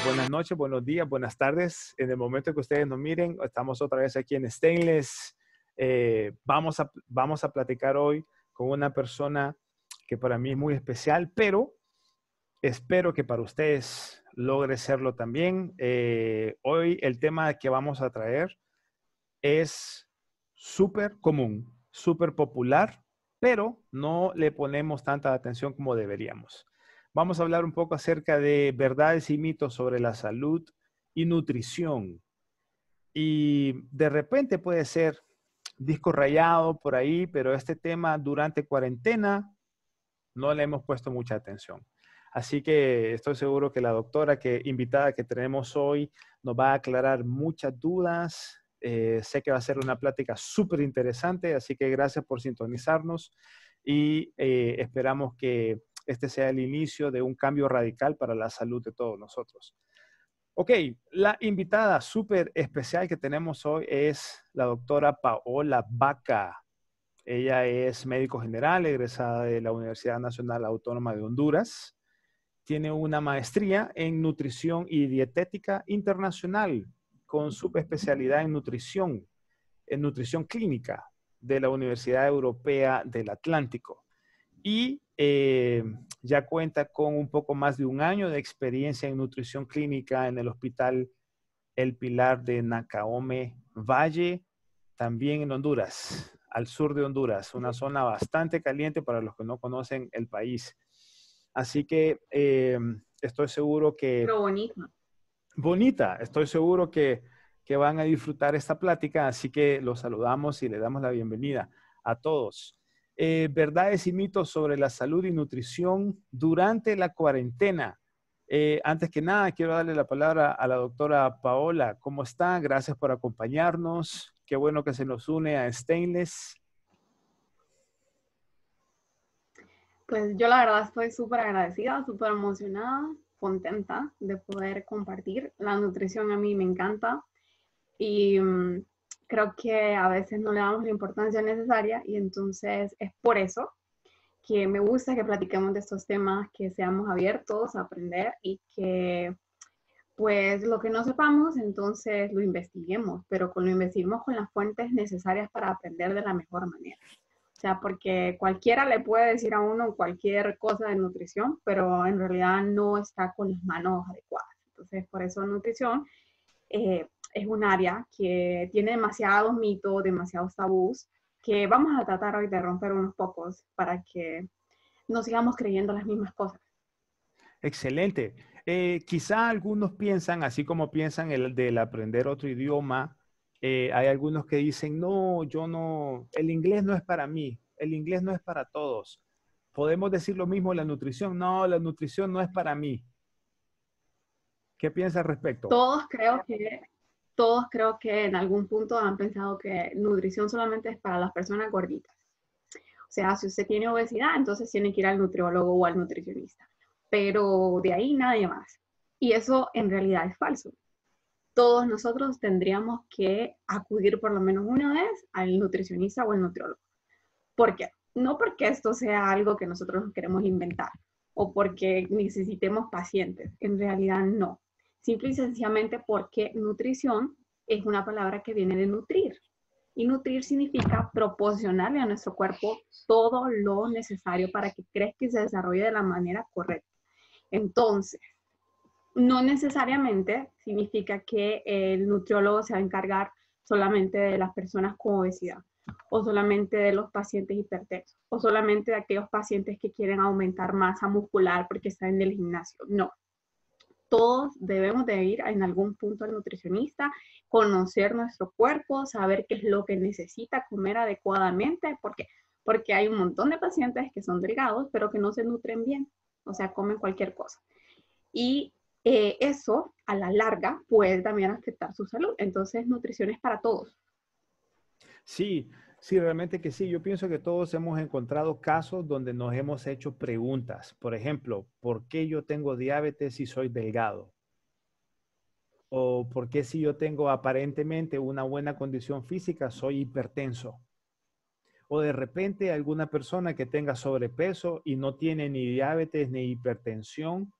buenas noches, buenos días, buenas tardes. En el momento que ustedes nos miren, estamos otra vez aquí en Stainless. Vamos a platicar hoy con una persona que para mí es muy especial, pero espero que para ustedes logre serlo también. Hoy el tema que vamos a traer es súper común, súper popular, pero no le ponemos tanta atención como deberíamos. Vamos a hablar un poco acerca de verdades y mitos sobre la salud y nutrición. Y de repente puede ser disco rayado por ahí, pero este tema durante cuarentena no le hemos puesto mucha atención. Así que estoy seguro que la doctora invitada que tenemos hoy nos va a aclarar muchas dudas. Sé que va a ser una plática súper interesante, así que gracias por sintonizarnos y esperamos que este sea el inicio de un cambio radical para la salud de todos nosotros. Ok, la invitada súper especial que tenemos hoy es la doctora Paola Baca. Ella es médico general, egresada de la Universidad Nacional Autónoma de Honduras. Tiene una maestría en nutrición y dietética internacional con subespecialidad en nutrición clínica de la Universidad Europea del Atlántico. Y ya cuenta con un poco más de un año de experiencia en nutrición clínica en el Hospital El Pilar de Nacaome Valle, también en Honduras, al sur de Honduras, una zona bastante caliente para los que no conocen el país. Así que estoy seguro que... Pero bonito. Bonita, estoy seguro que van a disfrutar esta plática, así que los saludamos y le damos la bienvenida a todos. Verdades y mitos sobre la salud y nutrición durante la cuarentena. Antes que nada, quiero darle la palabra a la doctora Paola. ¿Cómo está? Gracias por acompañarnos. Qué bueno que se nos une a Stainless. Pues yo la verdad estoy súper agradecida, súper emocionada, contenta de poder compartir. La nutrición a mí me encanta y creo que a veces no le damos la importancia necesaria y entonces es por eso que me gusta que platiquemos de estos temas, que seamos abiertos a aprender y que pues lo que no sepamos entonces lo investiguemos, pero lo investiguemos con las fuentes necesarias para aprender de la mejor manera. O sea, porque cualquiera le puede decir a uno cualquier cosa de nutrición, pero en realidad no está con las manos adecuadas. Entonces, por eso nutrición es un área que tiene demasiados mitos, demasiados tabús, que vamos a tratar hoy de romper unos pocos para que no sigamos creyendo las mismas cosas. Excelente. Quizá algunos piensan, así como piensan el del aprender otro idioma, hay algunos que dicen, no, yo no, el inglés no es para mí, el inglés no es para todos. Podemos decir lo mismo de la nutrición, no, la nutrición no es para mí. ¿Qué piensa al respecto? Todos creo que, todos creo que en algún punto han pensado que nutrición solamente es para las personas gorditas. O sea, si usted tiene obesidad, entonces tiene que ir al nutriólogo o al nutricionista. Pero de ahí nadie más. Y eso en realidad es falso. Todos nosotros tendríamos que acudir por lo menos una vez al nutricionista o al nutriólogo. ¿Por qué? No porque esto sea algo que nosotros queremos inventar o porque necesitemos pacientes. En realidad no. Simple y sencillamente porque nutrición es una palabra que viene de nutrir. Y nutrir significa proporcionarle a nuestro cuerpo todo lo necesario para que crezca y se desarrolle de la manera correcta. Entonces, no necesariamente significa que el nutriólogo se va a encargar solamente de las personas con obesidad, o solamente de los pacientes hipertensos, o solamente de aquellos pacientes que quieren aumentar masa muscular porque están en el gimnasio. No. Todos debemos de ir en algún punto al nutricionista, conocer nuestro cuerpo, saber qué es lo que necesita comer adecuadamente, porque hay un montón de pacientes que son delgados, pero que no se nutren bien, o sea, comen cualquier cosa. Y eso a la larga puede también afectar su salud. Entonces, nutrición es para todos. Sí, sí, realmente que sí. Yo pienso que todos hemos encontrado casos donde nos hemos hecho preguntas. Por ejemplo, ¿por qué yo tengo diabetes si soy delgado? ¿O por qué si yo tengo aparentemente una buena condición física soy hipertenso? O de repente alguna persona que tenga sobrepeso y no tiene ni diabetes ni hipertensión,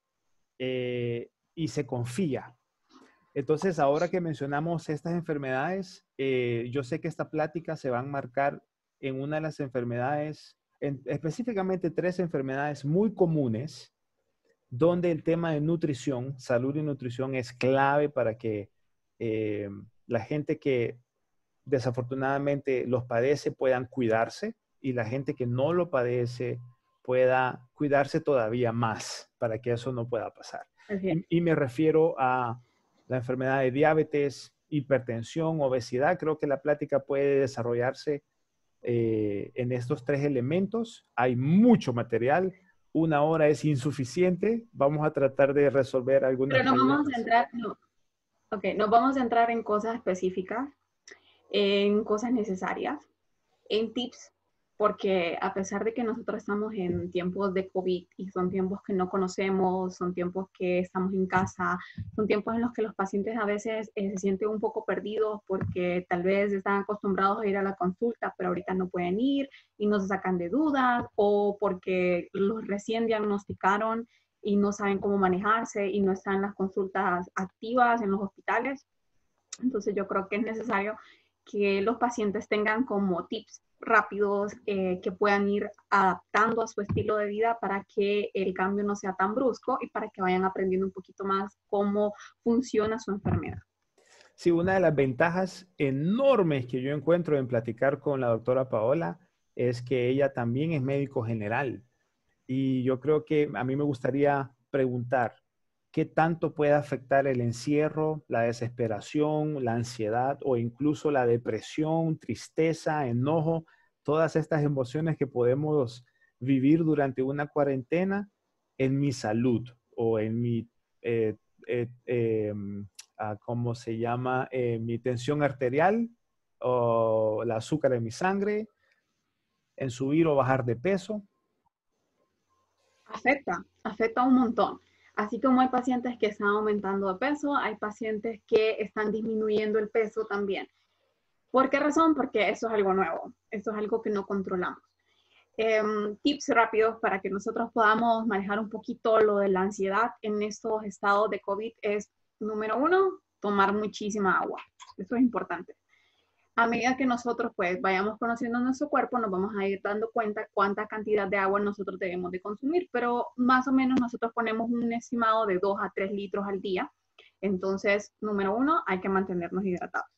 y se confía. Entonces, ahora que mencionamos estas enfermedades, yo sé que esta plática se va a enmarcar en una de las enfermedades, específicamente 3 enfermedades muy comunes, donde el tema de nutrición, salud y nutrición es clave para que la gente que desafortunadamente los padece puedan cuidarse y la gente que no lo padece pueda cuidarse todavía más para que eso no pueda pasar. Y me refiero a la enfermedad de diabetes, hipertensión, obesidad. Creo que la plática puede desarrollarse en estos 3 elementos. Hay mucho material. 1 hora es insuficiente. Vamos a tratar de resolver algunas Pero no vamos preguntas. a entrar, no. Ok, nos vamos a entrar en cosas específicas, en cosas necesarias, en tips, porque a pesar de que nosotros estamos en tiempos de COVID y son tiempos que no conocemos, son tiempos que estamos en casa, son tiempos en los que los pacientes a veces se sienten un poco perdidos porque tal vez están acostumbrados a ir a la consulta, pero ahorita no pueden ir y no se sacan de dudas, o porque los recién diagnosticaron y no saben cómo manejarse y no están las consultas activas en los hospitales. Entonces yo creo que es necesario que los pacientes tengan como tips rápidos que puedan ir adaptando a su estilo de vida para que el cambio no sea tan brusco y para que vayan aprendiendo un poquito más cómo funciona su enfermedad. Sí, una de las ventajas enormes que yo encuentro en platicar con la doctora Paola es que ella también es médico general. Y yo creo que a mí me gustaría preguntar, ¿qué tanto puede afectar el encierro, la desesperación, la ansiedad o incluso la depresión, tristeza, enojo, todas estas emociones que podemos vivir durante una cuarentena en mi salud o en mi, eh, eh, eh, ¿cómo se llama? Mi tensión arterial o el azúcar en mi sangre, en subir o bajar de peso? Afecta un montón. Así como hay pacientes que están aumentando de peso, hay pacientes que están disminuyendo el peso también. ¿Por qué razón? Porque eso es algo nuevo, eso es algo que no controlamos. Tips rápidos para que nosotros podamos manejar un poquito lo de la ansiedad en estos estados de COVID es, número 1, tomar muchísima agua. Eso es importante. A medida que nosotros pues vayamos conociendo nuestro cuerpo, nos vamos a ir dando cuenta cuánta cantidad de agua nosotros debemos de consumir, pero más o menos nosotros ponemos un estimado de 2 a 3 litros al día. Entonces, número 1, hay que mantenernos hidratados.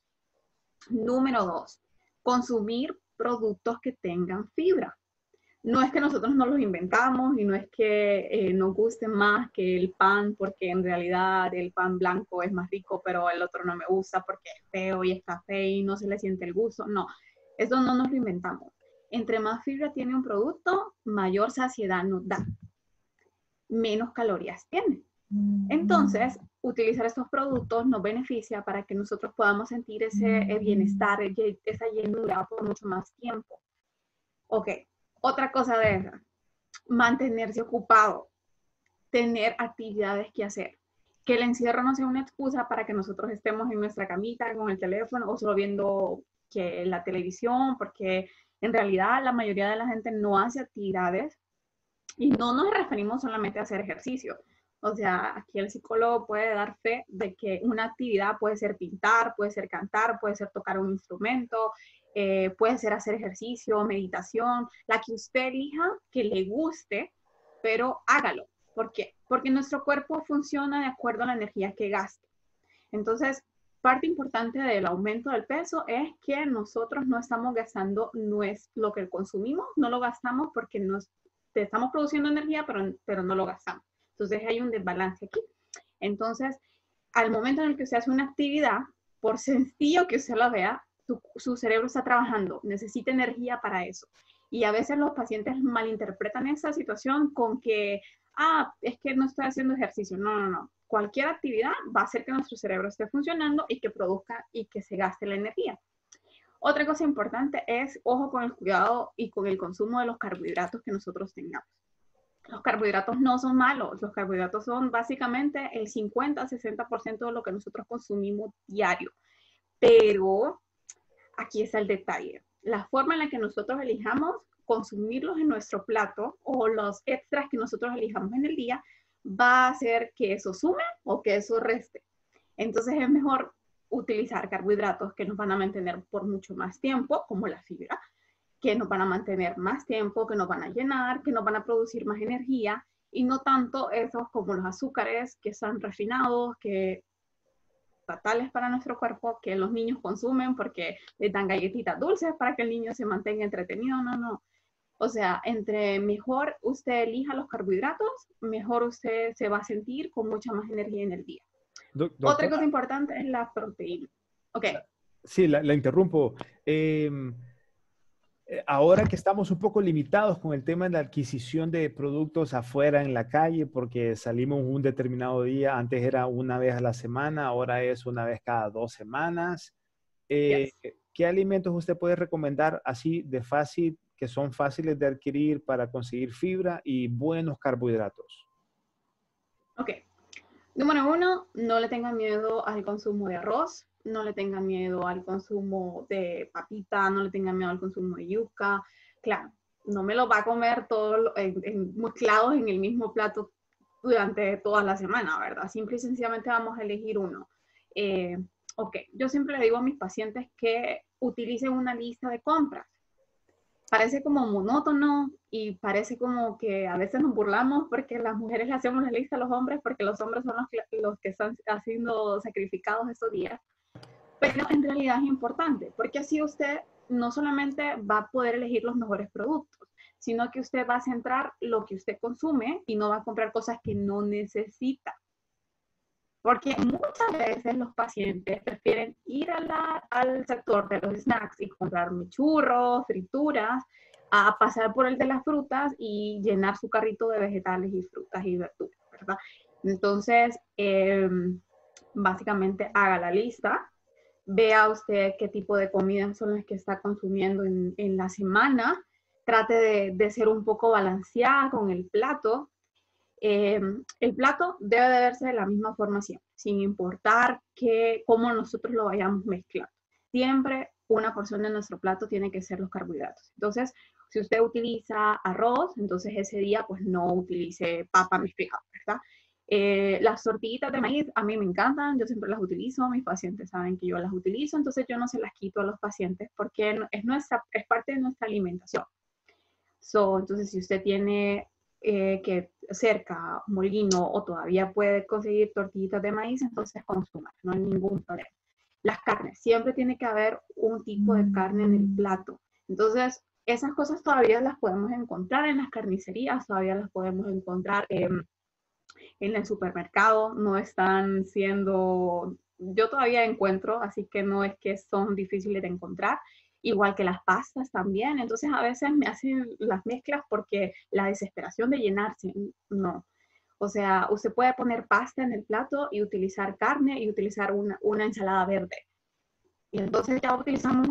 Número 2, consumir productos que tengan fibra. No es que nosotros no los inventamos y no es que nos guste más que el pan, porque en realidad el pan blanco es más rico, pero el otro no me gusta porque es feo y es café y no se le siente el gusto. No, eso no nos lo inventamos. Entre más fibra tiene un producto, mayor saciedad nos da, menos calorías tiene. Entonces, utilizar estos productos nos beneficia para que nosotros podamos sentir ese bienestar, esa llenura por mucho más tiempo. Ok, otra cosa de esa, mantenerse ocupado, tener actividades que hacer. Que el encierro no sea una excusa para que nosotros estemos en nuestra camita con el teléfono o solo viendo la televisión, porque en realidad la mayoría de la gente no hace actividades y no nos referimos solamente a hacer ejercicio. O sea, aquí el psicólogo puede dar fe de que una actividad puede ser pintar, puede ser cantar, puede ser tocar un instrumento, puede ser hacer ejercicio, meditación, la que usted elija, que le guste, pero hágalo. ¿Por qué? Porque nuestro cuerpo funciona de acuerdo a la energía que gasta. Entonces, parte importante del aumento del peso es que nosotros no estamos gastando lo que consumimos, no lo gastamos porque estamos produciendo energía, pero no lo gastamos. Entonces hay un desbalance aquí. Entonces, al momento en el que usted hace una actividad, por sencillo que usted la vea, su cerebro está trabajando, necesita energía para eso. Y a veces los pacientes malinterpretan esa situación con que, es que no estoy haciendo ejercicio. No, no, no. Cualquier actividad va a hacer que nuestro cerebro esté funcionando y que produzca y que se gaste la energía. Otra cosa importante es, ojo con el cuidado y con el consumo de los carbohidratos que nosotros tengamos. Los carbohidratos no son malos, los carbohidratos son básicamente el 50-60% de lo que nosotros consumimos diario. Pero aquí está el detalle. La forma en la que nosotros elijamos consumirlos en nuestro plato o los extras que nosotros elijamos en el día va a hacer que eso sume o que eso reste. Entonces es mejor utilizar carbohidratos que nos van a mantener por mucho más tiempo, como la fibra, que nos van a mantener más tiempo, que nos van a llenar, que nos van a producir más energía, y no tanto esos como los azúcares que están refinados, que fatales para nuestro cuerpo, que los niños consumen porque les dan galletitas dulces para que el niño se mantenga entretenido. No, no. O sea, entre mejor usted elija los carbohidratos, mejor usted se va a sentir con mucha más energía en el día. Otra cosa Doctora, importante es la proteína. Ok. sí, la interrumpo. Ahora que estamos un poco limitados con el tema de la adquisición de productos afuera en la calle, porque salimos un determinado día, antes era una vez a la semana, ahora es una vez cada 2 semanas. Yes. ¿Qué alimentos usted puede recomendar así de fácil, que son fáciles de adquirir para conseguir fibra y buenos carbohidratos? Ok. Número uno, no le tengan miedo al consumo de arroz, no le tengan miedo al consumo de papita, no le tengan miedo al consumo de yuca. Claro, no me lo va a comer todos mezclados en el mismo plato durante toda la semana, ¿verdad? Simple y sencillamente vamos a elegir uno. Eh, ok, yo siempre le digo a mis pacientes que utilicen una lista de compras. Parece como monótono y parece como que a veces nos burlamos porque las mujeres le hacemos la lista a los hombres porque los hombres son los que están siendo sacrificados estos días. Pero en realidad es importante porque así usted no solamente va a poder elegir los mejores productos, sino que usted va a centrar lo que usted consume y no va a comprar cosas que no necesita. Porque muchas veces los pacientes prefieren ir al sector de los snacks y comprar churros, frituras, a pasar por el de las frutas y llenar su carrito de vegetales y frutas y verduras, ¿verdad? Entonces, básicamente haga la lista, vea usted qué tipo de comidas son las que está consumiendo en la semana, trate de ser un poco balanceada con el plato. El plato debe de verse de la misma forma siempre, sin importar cómo nosotros lo vayamos mezclando. Siempre una porción de nuestro plato tiene que ser los carbohidratos. Entonces, si usted utiliza arroz, entonces ese día pues no utilice papa mezclada, ¿verdad? Las tortillitas de maíz a mí me encantan, yo siempre las utilizo, mis pacientes saben que yo las utilizo, entonces yo no se las quito a los pacientes porque es parte de nuestra alimentación. Entonces, si usted tiene que cerca molino o todavía puede conseguir tortillitas de maíz, entonces consuma, no hay ningún problema. Las carnes, siempre tiene que haber un tipo de carne en el plato. Entonces, esas cosas todavía las podemos encontrar en las carnicerías, todavía las podemos encontrar en el supermercado, no están siendo, yo todavía encuentro, así que no es que son difíciles de encontrar, igual que las pastas también, entonces a veces me hacen las mezclas porque la desesperación de llenarse, no. O sea, usted puede poner pasta en el plato y utilizar carne y utilizar una ensalada verde. Y entonces ya utilizamos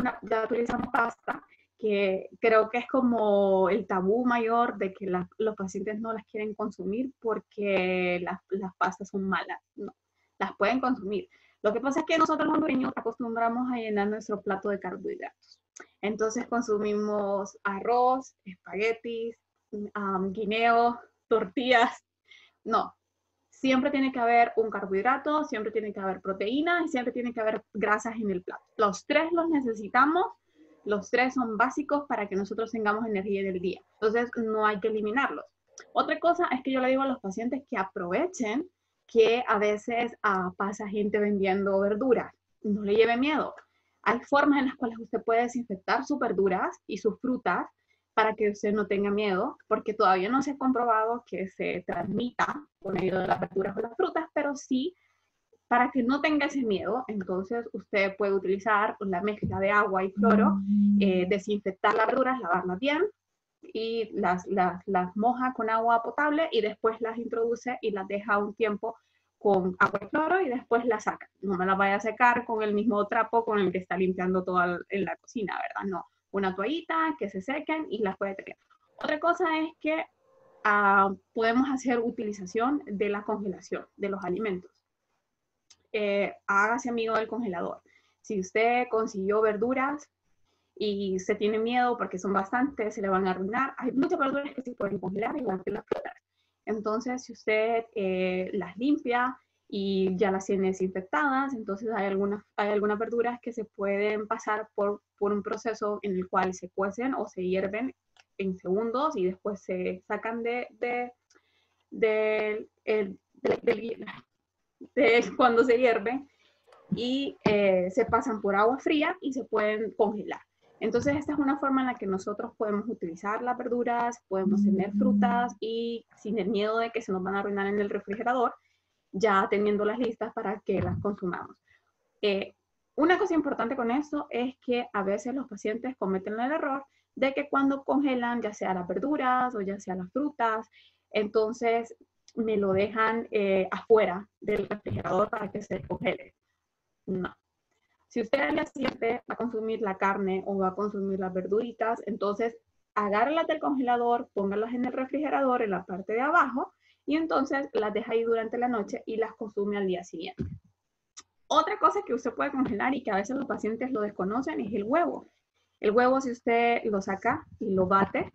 pasta, que creo que es como el tabú mayor de que los pacientes no las quieren consumir porque las pastas son malas. No, las pueden consumir. Lo que pasa es que nosotros los hondureños acostumbramos a llenar nuestro plato de carbohidratos. Entonces consumimos arroz, espaguetis, guineo, tortillas. No, siempre tiene que haber un carbohidrato, siempre tiene que haber proteína y siempre tiene que haber grasas en el plato. Los tres los necesitamos, los tres son básicos para que nosotros tengamos energía en el día. Entonces, no hay que eliminarlos. Otra cosa es que yo le digo a los pacientes que aprovechen que a veces pasa gente vendiendo verduras. No le lleve miedo. Hay formas en las cuales usted puede desinfectar sus verduras y sus frutas para que usted no tenga miedo, porque todavía no se ha comprobado que se transmita por medio de las verduras o las frutas, pero sí, para que no tenga ese miedo, entonces usted puede utilizar la mezcla de agua y cloro, desinfectar las verduras, lavarlas bien, y las moja con agua potable y después las introduce y las deja un tiempo con agua y cloro y después las saca. No me las vaya a secar con el mismo trapo con el que está limpiando toda en la cocina, ¿verdad? No, una toallita que se sequen y las puede tener. Otra cosa es que podemos hacer utilización de la congelación de los alimentos. Hágase amigo del congelador. Si usted consiguió verduras y se tiene miedo porque son bastantes, se le van a arruinar. Hay muchas verduras que se pueden congelar, igual que las frutas. Entonces, si usted las limpia y ya las tiene desinfectadas, entonces hay algunas verduras que se pueden pasar por un proceso en el cual se cuecen o se hierven en segundos y después se sacan de cuando se hierven y se pasan por agua fría y se pueden congelar. Entonces, esta es una forma en la que nosotros podemos utilizar las verduras, podemos tener frutas y sin el miedo de que se nos van a arruinar en el refrigerador, ya teniéndolas listas para que las consumamos. Una cosa importante con esto es que a veces los pacientes cometen el error de que cuando congelan, ya sea las verduras o ya sea las frutas, entonces me lo dejan afuera del refrigerador para que se congele. No. Si usted al día siguiente va a consumir la carne o va a consumir las verduritas, entonces agárralas del congelador, póngalas en el refrigerador en la parte de abajo y entonces las deja ahí durante la noche y las consume al día siguiente. Otra cosa que usted puede congelar y que a veces los pacientes lo desconocen es el huevo. El huevo, si usted lo saca y lo bate,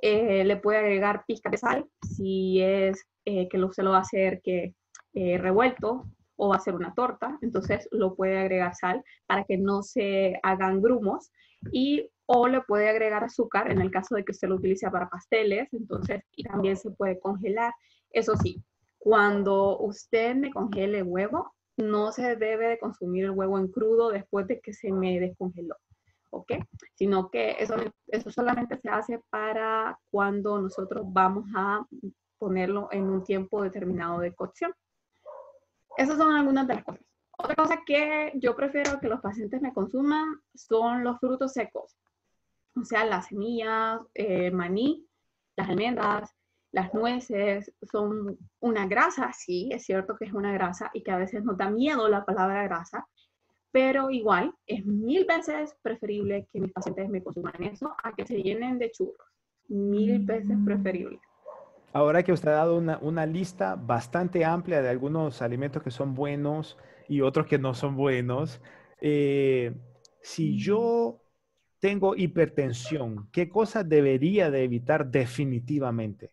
le puede agregar pizca de sal si es que usted lo va a hacer revuelto o va a hacer una torta, entonces lo puede agregar sal para que no se hagan grumos o le puede agregar azúcar en el caso de que usted lo utilice para pasteles, entonces y también se puede congelar. Eso sí, cuando usted me congele huevo, no se debe de consumir el huevo en crudo después de que se me descongeló, ¿ok? Sino que eso solamente se hace para cuando nosotros vamos a ponerlo en un tiempo determinado de cocción. Esas son algunas de las cosas. Otra cosa que yo prefiero que los pacientes me consuman son los frutos secos, o sea, las semillas, maní, las almendras, las nueces, son una grasa, sí, es cierto que es una grasa y que a veces nos da miedo la palabra grasa, pero igual es 1000 veces preferible que mis pacientes me consuman eso a que se llenen de churros. 1000 veces preferible. Ahora que usted ha dado una lista bastante amplia de algunos alimentos que son buenos y otros que no son buenos, eh, si yo tengo hipertensión, ¿qué cosas debería de evitar definitivamente?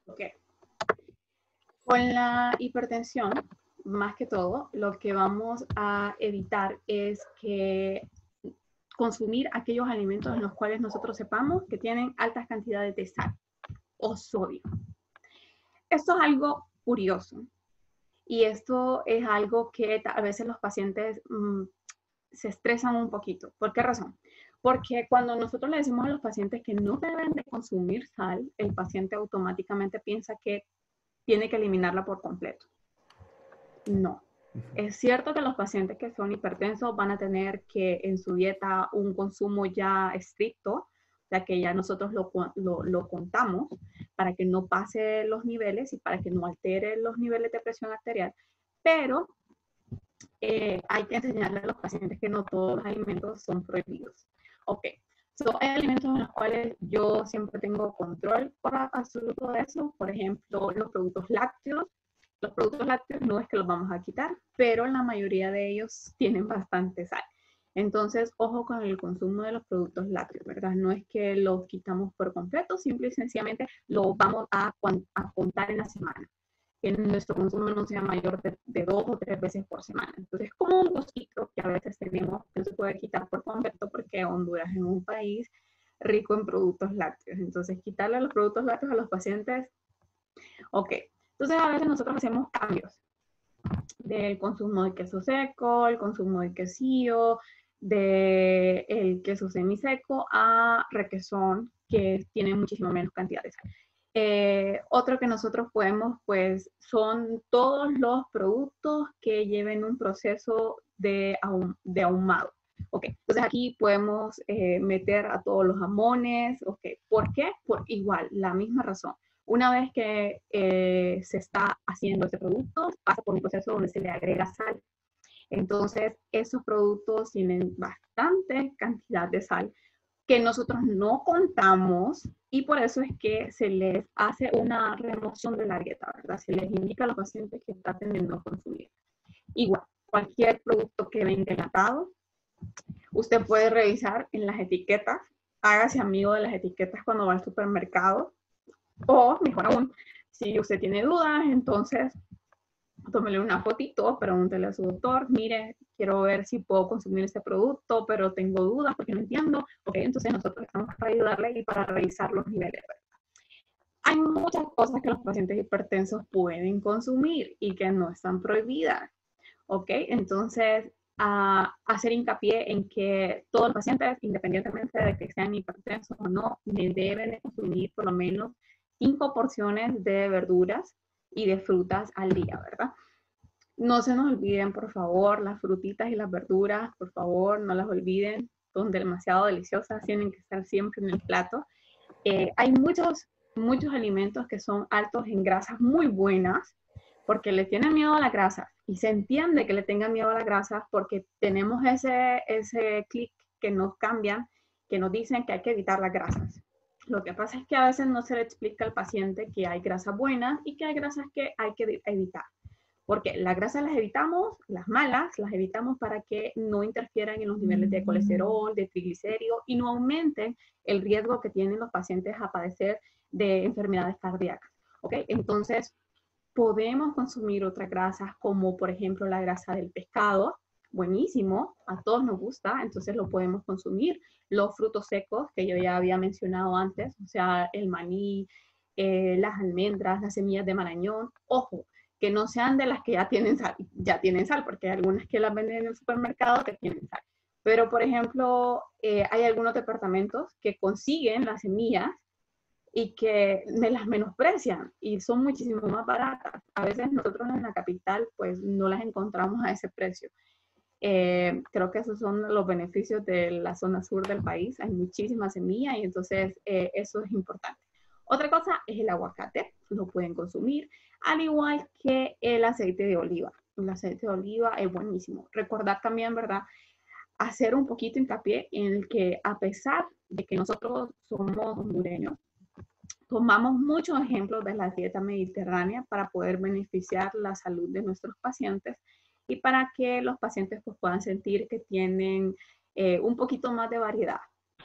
Ok. Con la hipertensión, más que todo, lo que vamos a evitar es que consumir aquellos alimentos en los cuales nosotros sepamos que tienen altas cantidades de sal o sodio. Esto es algo curioso y esto es algo que a veces los pacientes se estresan un poquito. ¿Por qué razón? Porque cuando nosotros le decimos a los pacientes que no deben de consumir sal, el paciente automáticamente piensa que tiene que eliminarla por completo. No. Es cierto que los pacientes que son hipertensos van a tener que en su dieta un consumo ya estricto, o sea que ya nosotros lo contamos para que no pase los niveles y para que no altere los niveles de presión arterial, pero hay que enseñarle a los pacientes que no todos los alimentos son prohibidos. Ok, hay alimentos en los cuales yo siempre tengo control por absoluto de eso, por ejemplo, los productos lácteos. Los productos lácteos no es que los vamos a quitar, pero la mayoría de ellos tienen bastante sal. Entonces, ojo con el consumo de los productos lácteos, ¿verdad? No es que los quitamos por completo, simple y sencillamente lo vamos a contar en la semana. Que nuestro consumo no sea mayor de 2 o 3 veces por semana. Entonces, es como un gustito que a veces tenemos que no se puede quitar por completo porque Honduras es un país rico en productos lácteos. Entonces, quitarle los productos lácteos a los pacientes, ok. Entonces, a veces nosotros hacemos cambios del consumo de queso seco, el consumo de quesillo, del queso semiseco a requesón, que tiene muchísimo menos cantidad de sal. Otro que nosotros podemos, pues, son todos los productos que lleven un proceso de ahumado. Ok, entonces aquí podemos meter a todos los jamones. Ok, ¿por qué? Por igual, la misma razón. Una vez que se está haciendo este producto, pasa por un proceso donde se le agrega sal. Entonces, esos productos tienen bastante cantidad de sal que nosotros no contamos y por eso es que se les hace una remoción de la dieta, ¿verdad? Se les indica a los pacientes que traten de no consumir. Igual, cualquier producto que venga enlatado, usted puede revisar en las etiquetas, hágase amigo de las etiquetas cuando va al supermercado, O, mejor aún, si usted tiene dudas, entonces tómele una fotito, pregúntele a su doctor, mire, quiero ver si puedo consumir este producto, pero tengo dudas porque no entiendo. Ok, entonces nosotros estamos para ayudarle y para revisar los niveles. Hay muchas cosas que los pacientes hipertensos pueden consumir y que no están prohibidas. Ok, entonces hacer hincapié en que todos los pacientes, independientemente de que sean hipertensos o no, deben de consumir por lo menos 5 porciones de verduras y de frutas al día, ¿verdad? No se nos olviden, por favor, las frutitas y las verduras, por favor, no las olviden, son demasiado deliciosas, tienen que estar siempre en el plato. Hay muchos alimentos que son altos en grasas muy buenas, porque le tienen miedo a la grasa y se entiende que le tengan miedo a la grasa porque tenemos ese clic que nos cambian, que nos dicen que hay que evitar las grasas. Lo que pasa es que a veces no se le explica al paciente que hay grasas buenas y que hay grasas que hay que evitar. Porque las grasas las evitamos, las malas las evitamos para que no interfieran en los niveles de colesterol, de triglicéridos y no aumenten el riesgo que tienen los pacientes a padecer de enfermedades cardíacas. ¿Ok? Entonces, podemos consumir otras grasas como por ejemplo la grasa del pescado, buenísimo, a todos nos gusta, entonces lo podemos consumir. Los frutos secos que yo ya había mencionado antes, o sea, el maní, las almendras, las semillas de marañón, ojo, que no sean de las que ya tienen sal, porque hay algunas que las venden en el supermercado que tienen sal. Pero, por ejemplo, hay algunos departamentos que consiguen las semillas y que me las menosprecian y son muchísimo más baratas. A veces nosotros en la capital pues no las encontramos a ese precio. Creo que esos son los beneficios de la zona sur del país. Hay muchísima semilla y entonces eso es importante. Otra cosa es el aguacate, lo pueden consumir, al igual que el aceite de oliva. El aceite de oliva es buenísimo. Recordar también, ¿verdad? Hacer un poquito hincapié en el que a pesar de que nosotros somos hondureños, tomamos muchos ejemplos de la dieta mediterránea para poder beneficiar la salud de nuestros pacientes y para que los pacientes pues, puedan sentir que tienen un poquito más de variedad.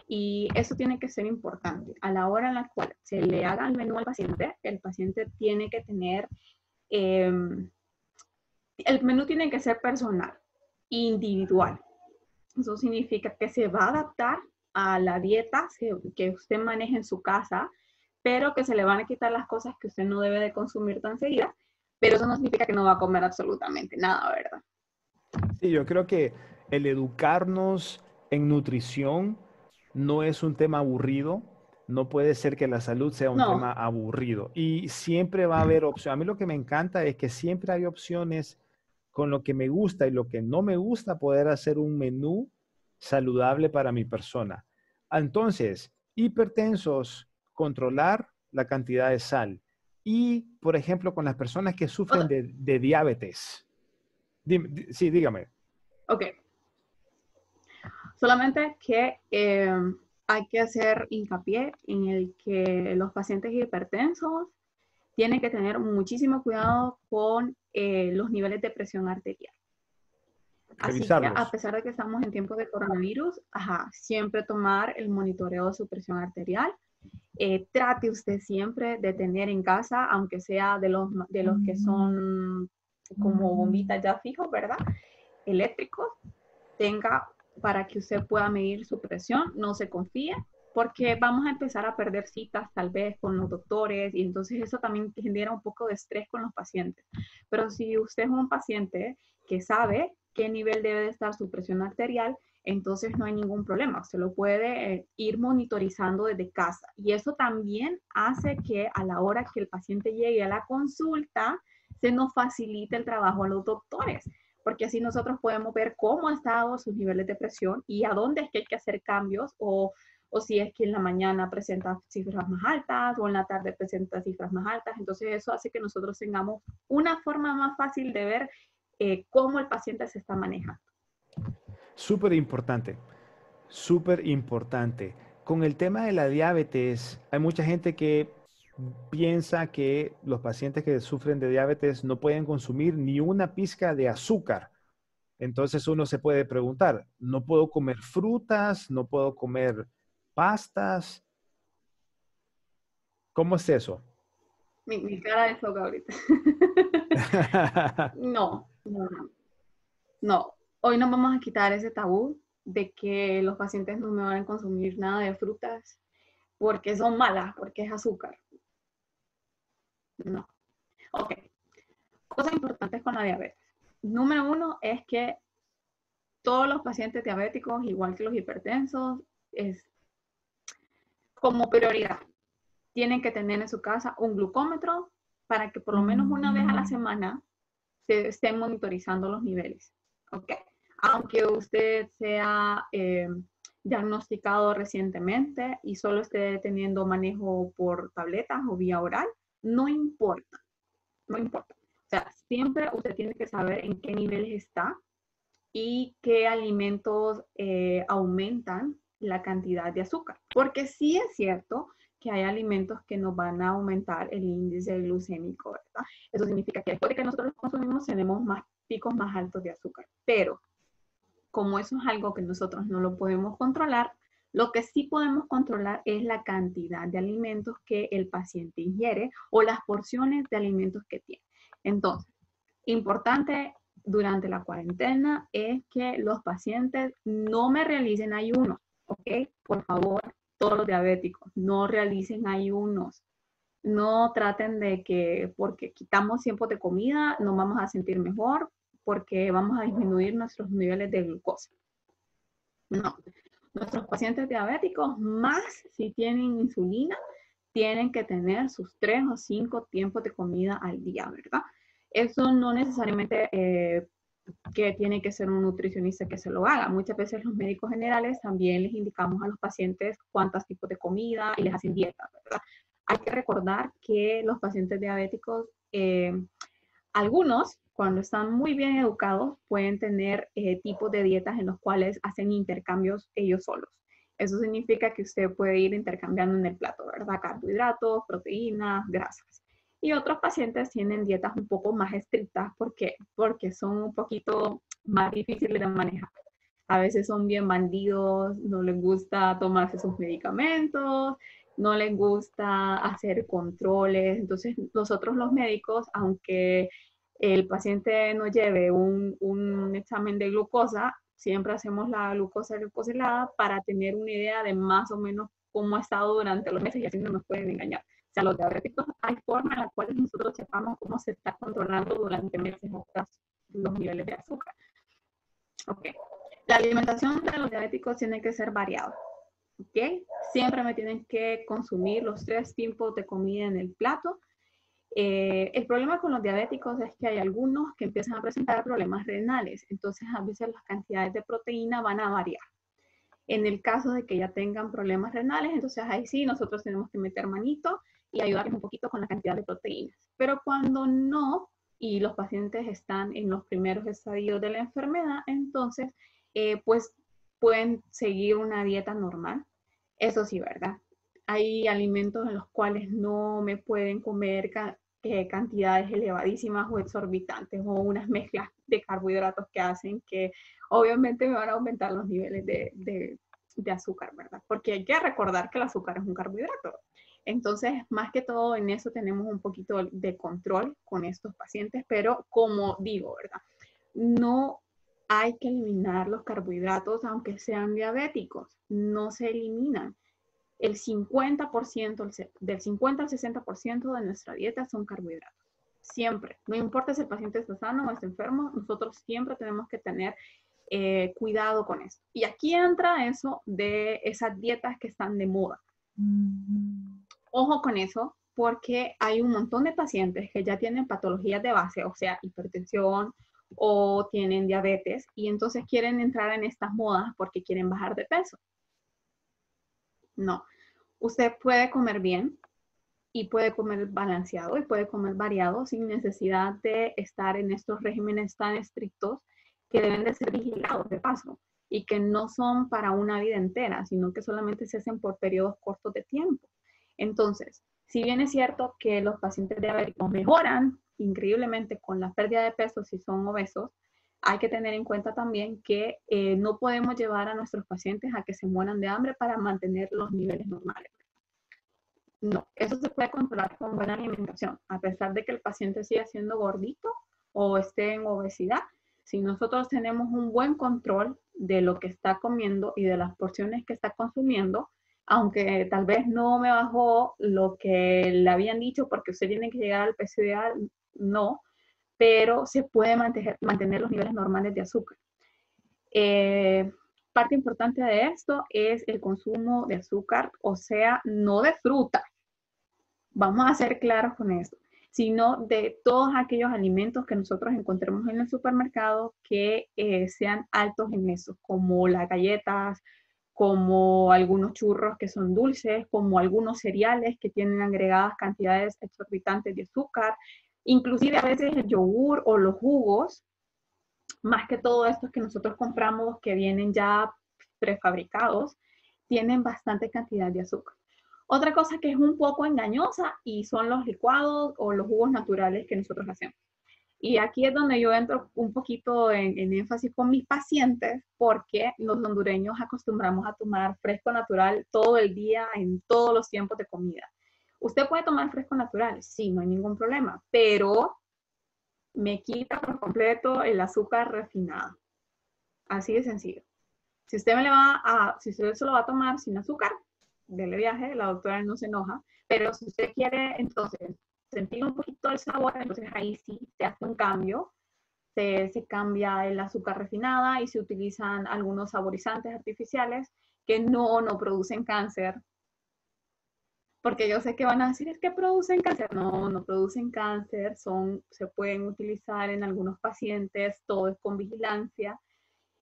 Y eso tiene que ser importante. A la hora en la cual se le haga el menú al paciente, el paciente tiene que tener, el menú tiene que ser personal, individual. Eso significa que se va a adaptar a la dieta que usted maneje en su casa, pero que se le van a quitar las cosas que usted no debe de consumir tan seguidas, pero eso no significa que no va a comer absolutamente nada, ¿verdad? Sí, yo creo que el educarnos en nutrición no es un tema aburrido. No puede ser que la salud sea un No, tema aburrido. Y siempre va a haber opciones. A mí lo que me encanta es que siempre hay opciones con lo que me gusta y lo que no me gusta, poder hacer un menú saludable para mi persona. Entonces, hipertensos, controlar la cantidad de sal. Y, por ejemplo, con las personas que sufren de diabetes. Sí, dígame. ok. Solamente que hay que hacer hincapié en el que los pacientes hipertensos tienen que tener muchísimo cuidado con los niveles de presión arterial. Así que a Revisarlos. pesar de que estamos en tiempos de coronavirus, siempre tomar el monitoreo de su presión arterial. Trate usted siempre de tener en casa, aunque sea de los que son como bombitas ya fijos, ¿verdad? Eléctricos, tenga para que usted pueda medir su presión, no se confíe, porque vamos a empezar a perder citas tal vez con los doctores y entonces eso también genera un poco de estrés con los pacientes. Pero si usted es un paciente que sabe qué nivel debe de estar su presión arterial, entonces no hay ningún problema. Usted lo puede ir monitorizando desde casa. Y eso también hace que a la hora que el paciente llegue a la consulta, se nos facilite el trabajo a los doctores, porque así nosotros podemos ver cómo han estado sus niveles de presión y a dónde es que hay que hacer cambios o si es que en la mañana presenta cifras más altas o en la tarde presenta cifras más altas. Entonces eso hace que nosotros tengamos una forma más fácil de ver cómo el paciente se está manejando. Súper importante, súper importante. Con el tema de la diabetes, hay mucha gente que piensa que los pacientes que sufren de diabetes no pueden consumir ni una pizca de azúcar. Entonces uno se puede preguntar, ¿no puedo comer frutas? ¿No puedo comer pastas? ¿Cómo es eso? Mi cara de foca ahorita. No, no, no. No, hoy nos vamos a quitar ese tabú de que los pacientes no me van a consumir nada de frutas porque son malas, porque es azúcar. No. Ok. Cosas importantes con la diabetes. Número uno es que todos los pacientes diabéticos, igual que los hipertensos, es como prioridad. Tienen que tener en su casa un glucómetro para que por lo menos una vez a la semana se estén monitorizando los niveles. ¿Ok? Aunque usted sea diagnosticado recientemente y solo esté teniendo manejo por tabletas o vía oral, no importa, no importa. O sea, siempre usted tiene que saber en qué niveles está y qué alimentos aumentan la cantidad de azúcar. Porque sí es cierto que hay alimentos que nos van a aumentar el índice glucémico, ¿verdad? Eso significa que después de que nosotros los consumimos tenemos más picos más altos de azúcar. Pero como eso es algo que nosotros no lo podemos controlar, lo que sí podemos controlar es la cantidad de alimentos que el paciente ingiere o las porciones de alimentos que tiene. Entonces, importante durante la cuarentena es que los pacientes no me realicen ayunos, ¿ok? Por favor, todos los diabéticos, no realicen ayunos. No traten de que porque quitamos tiempo de comida nos vamos a sentir mejor, porque vamos a disminuir nuestros niveles de glucosa. No. Nuestros pacientes diabéticos, más si tienen insulina, tienen que tener sus 3 o 5 tiempos de comida al día, ¿verdad? Eso no necesariamente que tiene que ser un nutricionista que se lo haga. Muchas veces los médicos generales también les indicamos a los pacientes cuántos tipos de comida y les hacen dieta, ¿verdad? Hay que recordar que los pacientes diabéticos, algunos, cuando están muy bien educados, pueden tener tipos de dietas en los cuales hacen intercambios ellos solos. Eso significa que usted puede ir intercambiando en el plato, ¿verdad? Carbohidratos, proteínas, grasas. Y otros pacientes tienen dietas un poco más estrictas. ¿Por qué? Porque son un poquito más difíciles de manejar. A veces son bien bandidos, no les gusta tomarse sus medicamentos, no les gusta hacer controles. Entonces, nosotros los médicos, aunque el paciente no lleve un examen de glucosa, siempre hacemos la glucosa glucosilada para tener una idea de más o menos cómo ha estado durante los meses y así no nos pueden engañar. O sea, los diabéticos hay formas en las cuales nosotros sepamos cómo se está controlando durante meses los niveles de azúcar. Ok. La alimentación de los diabéticos tiene que ser variada. ¿Ok? Siempre me tienen que consumir los 3 tipos de comida en el plato. El problema con los diabéticos es que hay algunos que empiezan a presentar problemas renales, entonces a veces las cantidades de proteína van a variar. En el caso de que ya tengan problemas renales, entonces ahí sí nosotros tenemos que meter manito y ayudarles un poquito con la cantidad de proteínas. Pero cuando no, y los pacientes están en los primeros estadios de la enfermedad, entonces pues pueden seguir una dieta normal. Eso sí, ¿verdad? Hay alimentos en los cuales no me pueden comer cantidades elevadísimas o exorbitantes o unas mezclas de carbohidratos que hacen que obviamente me van a aumentar los niveles de azúcar, ¿verdad? Porque hay que recordar que el azúcar es un carbohidrato. Entonces, más que todo en eso tenemos un poquito de control con estos pacientes, pero como digo, ¿verdad? No hay que eliminar los carbohidratos aunque sean diabéticos, no se eliminan. El 50%, del 50 al 60% de nuestra dieta son carbohidratos. Siempre. No importa si el paciente está sano o está enfermo, nosotros siempre tenemos que tener cuidado con eso. Y aquí entra eso de esas dietas que están de moda. Ojo con eso, porque hay un montón de pacientes que ya tienen patologías de base, o sea, hipertensión o tienen diabetes, y entonces quieren entrar en estas modas porque quieren bajar de peso. No, usted puede comer bien y puede comer balanceado y puede comer variado sin necesidad de estar en estos regímenes tan estrictos que deben de ser vigilados de paso y que no son para una vida entera, sino que solamente se hacen por periodos cortos de tiempo. Entonces, si bien es cierto que los pacientes diabéticos mejoran increíblemente con la pérdida de peso si son obesos, hay que tener en cuenta también que no podemos llevar a nuestros pacientes a que se mueran de hambre para mantener los niveles normales. No, eso se puede controlar con buena alimentación, a pesar de que el paciente siga siendo gordito o esté en obesidad. Si nosotros tenemos un buen control de lo que está comiendo y de las porciones que está consumiendo, aunque tal vez no me bajó lo que le habían dicho porque usted tiene que llegar al peso ideal, no, pero se puede mantener los niveles normales de azúcar. Parte importante de esto es el consumo de azúcar, o sea, no de fruta. Vamos a ser claros con esto, sino de todos aquellos alimentos que nosotros encontremos en el supermercado que sean altos en eso, como las galletas, como algunos churros que son dulces, como algunos cereales que tienen agregadas cantidades exorbitantes de azúcar, inclusive a veces el yogur o los jugos, más que todo estos que nosotros compramos que vienen ya prefabricados, tienen bastante cantidad de azúcar. Otra cosa que es un poco engañosa y son los licuados o los jugos naturales que nosotros hacemos. Y aquí es donde yo entro un poquito en énfasis con mis pacientes, porque los hondureños acostumbramos a tomar fresco natural todo el día, en todos los tiempos de comida. ¿Usted puede tomar fresco natural? Sí, no hay ningún problema, pero me quita por completo el azúcar refinado. Así de sencillo. Si usted si usted se lo va a tomar sin azúcar, dele viaje, la doctora no se enoja, pero si usted quiere entonces sentir un poquito el sabor, entonces ahí sí se hace un cambio, se cambia el azúcar refinada y se utilizan algunos saborizantes artificiales que no producen cáncer, porque yo sé que van a decir, es que producen cáncer. No, no producen cáncer, se pueden utilizar en algunos pacientes, todo es con vigilancia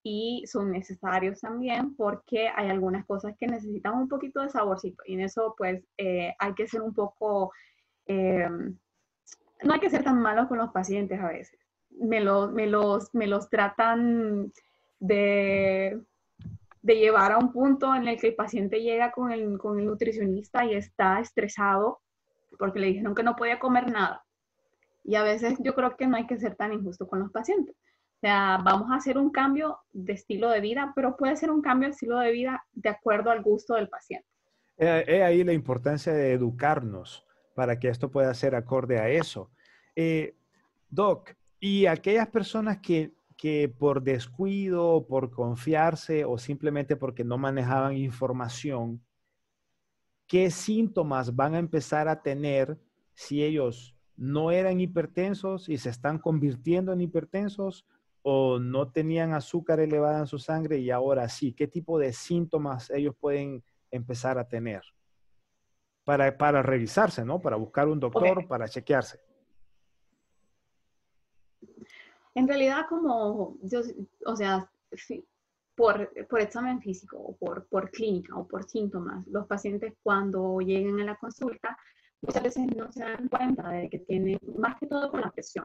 y son necesarios también porque hay algunas cosas que necesitan un poquito de saborcito y en eso pues hay que ser un poco, no hay que ser tan malos con los pacientes a veces. Me los tratan de, de llevar a un punto en el que el paciente llega con el nutricionista y está estresado porque le dijeron que no podía comer nada. Y a veces yo creo que no hay que ser tan injusto con los pacientes. O sea, vamos a hacer un cambio de estilo de vida, pero puede ser un cambio de estilo de vida de acuerdo al gusto del paciente. Ahí la importancia de educarnos para que esto pueda ser acorde a eso. Doc, y aquellas personas que por descuido, por confiarse o simplemente porque no manejaban información, ¿qué síntomas van a empezar a tener si ellos no eran hipertensos y se están convirtiendo en hipertensos o no tenían azúcar elevada en su sangre y ahora sí? ¿Qué tipo de síntomas ellos pueden empezar a tener para revisarse, ¿no? Para buscar un doctor, Okay. para chequearse. En realidad, como yo, o sea, sí, por examen físico o por clínica o por síntomas, los pacientes cuando lleguen a la consulta muchas veces no se dan cuenta de que tienen, más que todo con la presión,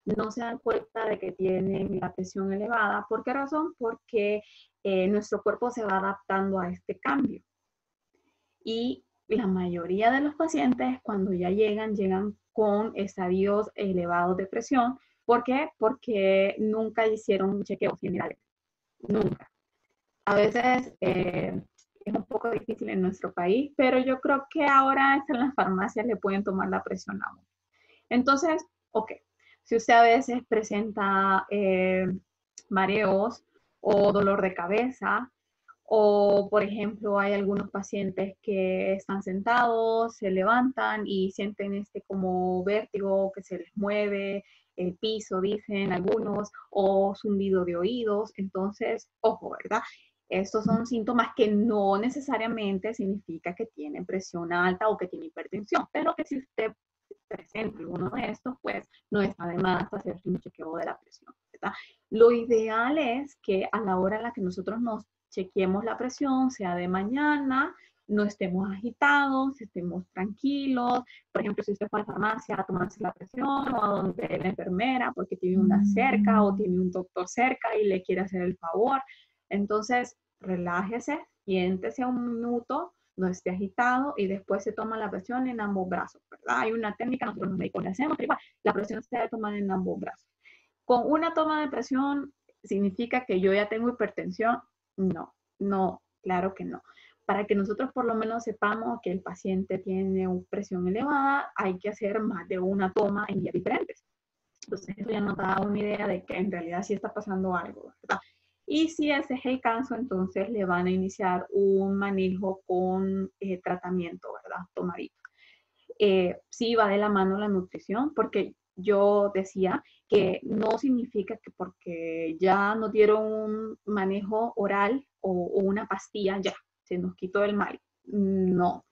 no se dan cuenta de que tienen la presión elevada. ¿Por qué razón? Porque nuestro cuerpo se va adaptando a este cambio. Y la mayoría de los pacientes cuando ya llegan con estadios elevados de presión. ¿Por qué? Porque nunca hicieron chequeos generales, nunca. A veces es un poco difícil en nuestro país, pero yo creo que ahora en las farmacias le pueden tomar la presión a uno. Entonces, ok, si usted a veces presenta mareos o dolor de cabeza, o, por ejemplo, hay algunos pacientes que están sentados, se levantan y sienten este como vértigo que se les mueve el piso, dicen algunos, o zumbido de oídos. Entonces, ojo, ¿verdad? Estos son síntomas que no necesariamente significa que tienen presión alta o que tienen hipertensión, pero que si usted presenta alguno de estos, pues no está de más hacer un chequeo de la presión, ¿verdad? Lo ideal es que a la hora en la que nosotros nos chequeemos la presión, sea de mañana, no estemos agitados, estemos tranquilos. Por ejemplo, si usted fue a la farmacia a tomarse la presión o a donde la enfermera porque tiene una cerca o tiene un doctor cerca y le quiere hacer el favor, entonces relájese, siéntese un minuto, no esté agitado y después se toma la presión en ambos brazos, ¿verdad? Hay una técnica, nosotros los médicos le hacemos, pero igual, la presión se debe tomar en ambos brazos. Con una toma de presión significa que yo ya tengo hipertensión. No, no, claro que no. para que nosotros por lo menos sepamos que el paciente tiene una presión elevada, hay que hacer más de una toma en días diferentes. Entonces, eso ya nos da una idea de que en realidad sí está pasando algo, ¿verdad? Y si ese es el caso, entonces le van a iniciar un manejo con tratamiento, ¿verdad? Tomadito. Sí va de la mano la nutrición, porque yo decía que no significa que porque ya nos dieron un manejo oral o una pastilla, ya, se nos quitó el mal. No.